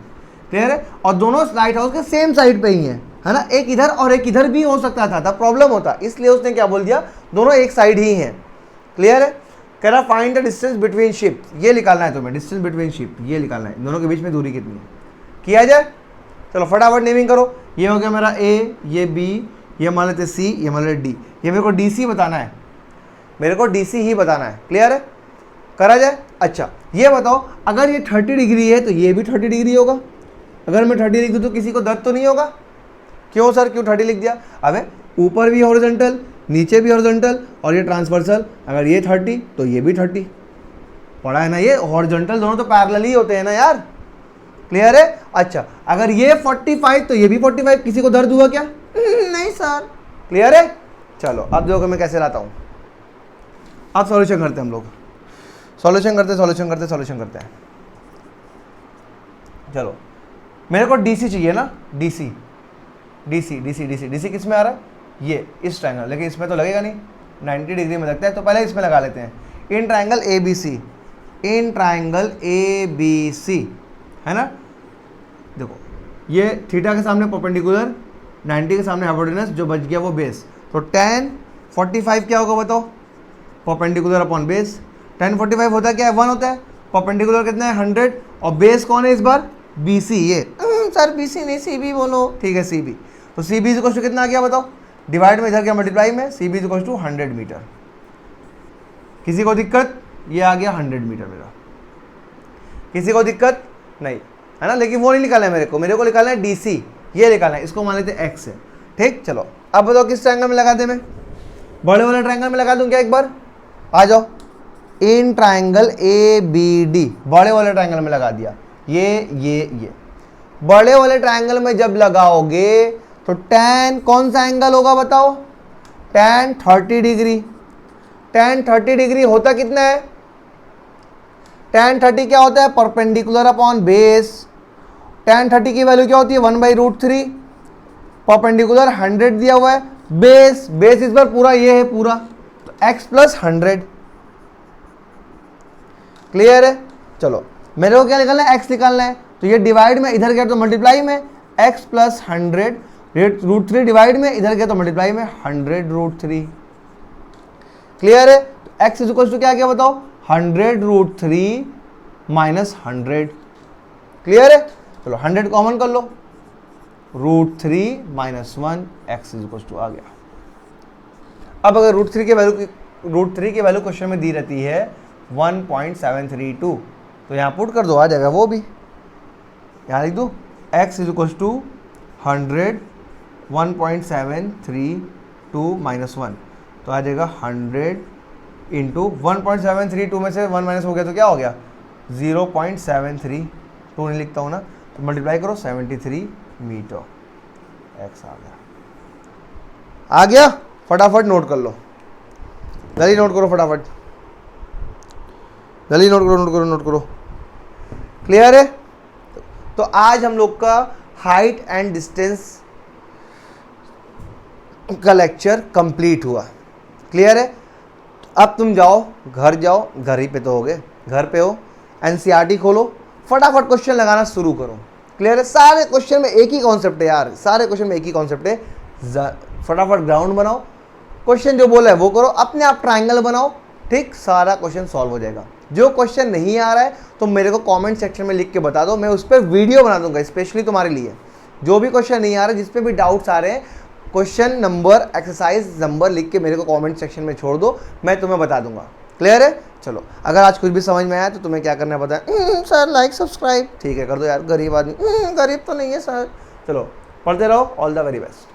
क्लियर है? और दोनों लाइट हाउस के सेम साइड पे ही है ना, एक इधर और एक इधर भी हो सकता था, तब प्रॉब्लम होता, इसलिए उसने क्या बोल दिया, दोनों एक साइड ही हैं। क्लियर है? कह रहा find the distance between ship, ये निकालना है तुम्हें, डिस्टेंस बिटवीन शिप ये निकालना है, दोनों के बीच में दूरी कितनी है। किया जाए? चलो फटाफट नेमिंग करो। ये हो गया मेरा ए, ये बी, ये मान लेते सी, ये मान लेते डी। ये मेरे को डी सी बताना है, मेरे को डी सी ही बताना है। क्लियर है? करा जाए? अच्छा ये बताओ अगर ये 30 डिग्री है तो ये भी 30 डिग्री होगा। अगर मैं 30 डिग्री तो किसी को दर्द तो नहीं होगा? क्यों सर, क्यों 30 लिख दिया? अबे ऊपर भी हॉरिजॉन्टल, नीचे भी हॉरिजॉन्टल और ये ट्रांसवर्सल, अगर ये 30 तो ये भी 30, पढ़ा है ना? ये हॉरिजॉन्टल दोनों तो पैरेलल ही होते हैं ना यार, क्लियर है? अच्छा, अगर ये 45 तो ये भी 45, किसी को दर्द हुआ क्या? नहीं सर, क्लियर है? चलो अब देखो मैं कैसे लाता हूँ, अब सॉल्यूशन करते हैं हम लोग, सॉल्यूशन करते हैं। चलो मेरे को डीसी चाहिए ना, डीसी किस में आ रहा है? ये इस ट्रायंगल, लेकिन इसमें तो लगेगा नहीं, 90 डिग्री में लगता है, तो पहले इसमें लगा लेते हैं। इन ट्रायंगल ABC है ना, देखो ये थीटा के सामने परपेंडिकुलर, 90 के सामने हाइपोटेनस, जो बच गया वो बेस, तो tan 45 क्या होगा बताओ? Perpendicular upon base. tan 45 होता क्या है? 1 होता है। परपेंडिकुलर कितना है? 100, और बेस कौन है इस बार? BC। ये सर BC नहीं CB बोलो, ठीक है CB, तो CB इक्वल टू कितना आ गया बताओ? डिवाइड में इधर क्या मल्टीप्लाई में, CB इक्वल टू 100 मीटर। किसी को दिक्कत? ये आ गया 100 मीटर मेरा, किसी को दिक्कत नहीं है ना? लेकिन वो नहीं निकालना है मेरे को निकालना है DC, ये निकालना है, इसको मान लेते हैं X है, ठीक। चलो अब बताओ किस ट्रायंगल में लगा दे? मैं बड़े वाले ट्रायंगल में लगा दूं क्या? एक बार आ जाओ, इन ट्रायंगल ABD बड़े वाले ट्रायंगल में लगा दिया। ये बड़े वाले ट्रायंगल में जब लगाओगे तो tan कौन सा एंगल होगा बताओ? tan 30 degree. tan 30 डिग्री होता कितना है? tan 30 क्या होता है? Perpendicular upon base. tan 30 की वैल्यू क्या होती है? 1/√3। परपेंडिकुलर 100 दिया हुआ है, बेस इस बार पूरा ये है पूरा, तो x + 100, क्लियर है? चलो मेरे को क्या निकालना है? x निकालना है, तो ये डिवाइड में इधर गया तो मल्टीप्लाई में, x + 100 √3 डिवाइड में इधर गया तो मल्टीप्लाई में 100√3, क्लियर है? तो x इक्वल टू क्या गया बताओ? 100√3 - 100, क्लियर है? चलो 100 कॉमन कर लो, √3 - 1 x इक्वल टू आ गया। अब अगर √3 की वैल्यू क्वेश्चन में दी रहती है 1.732, तो यहाँ पुट कर दो, आ जाएगा वो भी, यहाँ लिख दो x इक्वल टू 100 1.732 - 1, तो आ जाएगा 100 इंटू 1.732 में से 1 माइनस हो गया तो क्या हो गया? 0.732 नहीं लिखता हूँ ना, तो मल्टीप्लाई करो 73 मीटर, x आ गया। फटाफट नोट कर लो, जल्दी नोट करो फटाफट, जल्दी नोट करो, क्लियर है? तो आज हम लोग का हाइट एंड डिस्टेंस का लेक्चर कंप्लीट हुआ, क्लियर है? अब तुम जाओ, घर ही पे तो होगे, घर पे हो, NCERT खोलो, फटाफट क्वेश्चन लगाना शुरू करो, क्लियर है? सारे क्वेश्चन में एक ही कॉन्सेप्ट है यार, सारे क्वेश्चन में एक ही कॉन्सेप्ट है। फटाफट ग्राउंड बनाओ, क्वेश्चन जो बोला है वो करो, अपने आप ट्रायंगल बनाओ, ठीक, सारा क्वेश्चन सॉल्व हो जाएगा। जो क्वेश्चन नहीं आ रहा है तो मेरे को कमेंट सेक्शन में लिख के बता दो, मैं उस पर वीडियो बना दूंगा स्पेशली तुम्हारे लिए। जो भी क्वेश्चन नहीं आ रहा है, जिस पे भी डाउट्स आ रहे हैं, क्वेश्चन नंबर, एक्सरसाइज नंबर लिख के मेरे को कमेंट सेक्शन में छोड़ दो, मैं तुम्हें बता दूंगा, क्लियर है? चलो अगर आज कुछ भी समझ में आया तो तुम्हें क्या करना है पता है? सर लाइक सब्सक्राइब, ठीक है कर दो यार, गरीब आदमी, गरीब तो नहीं है सर। चलो पढ़ते रहो, ऑल द वेरी बेस्ट।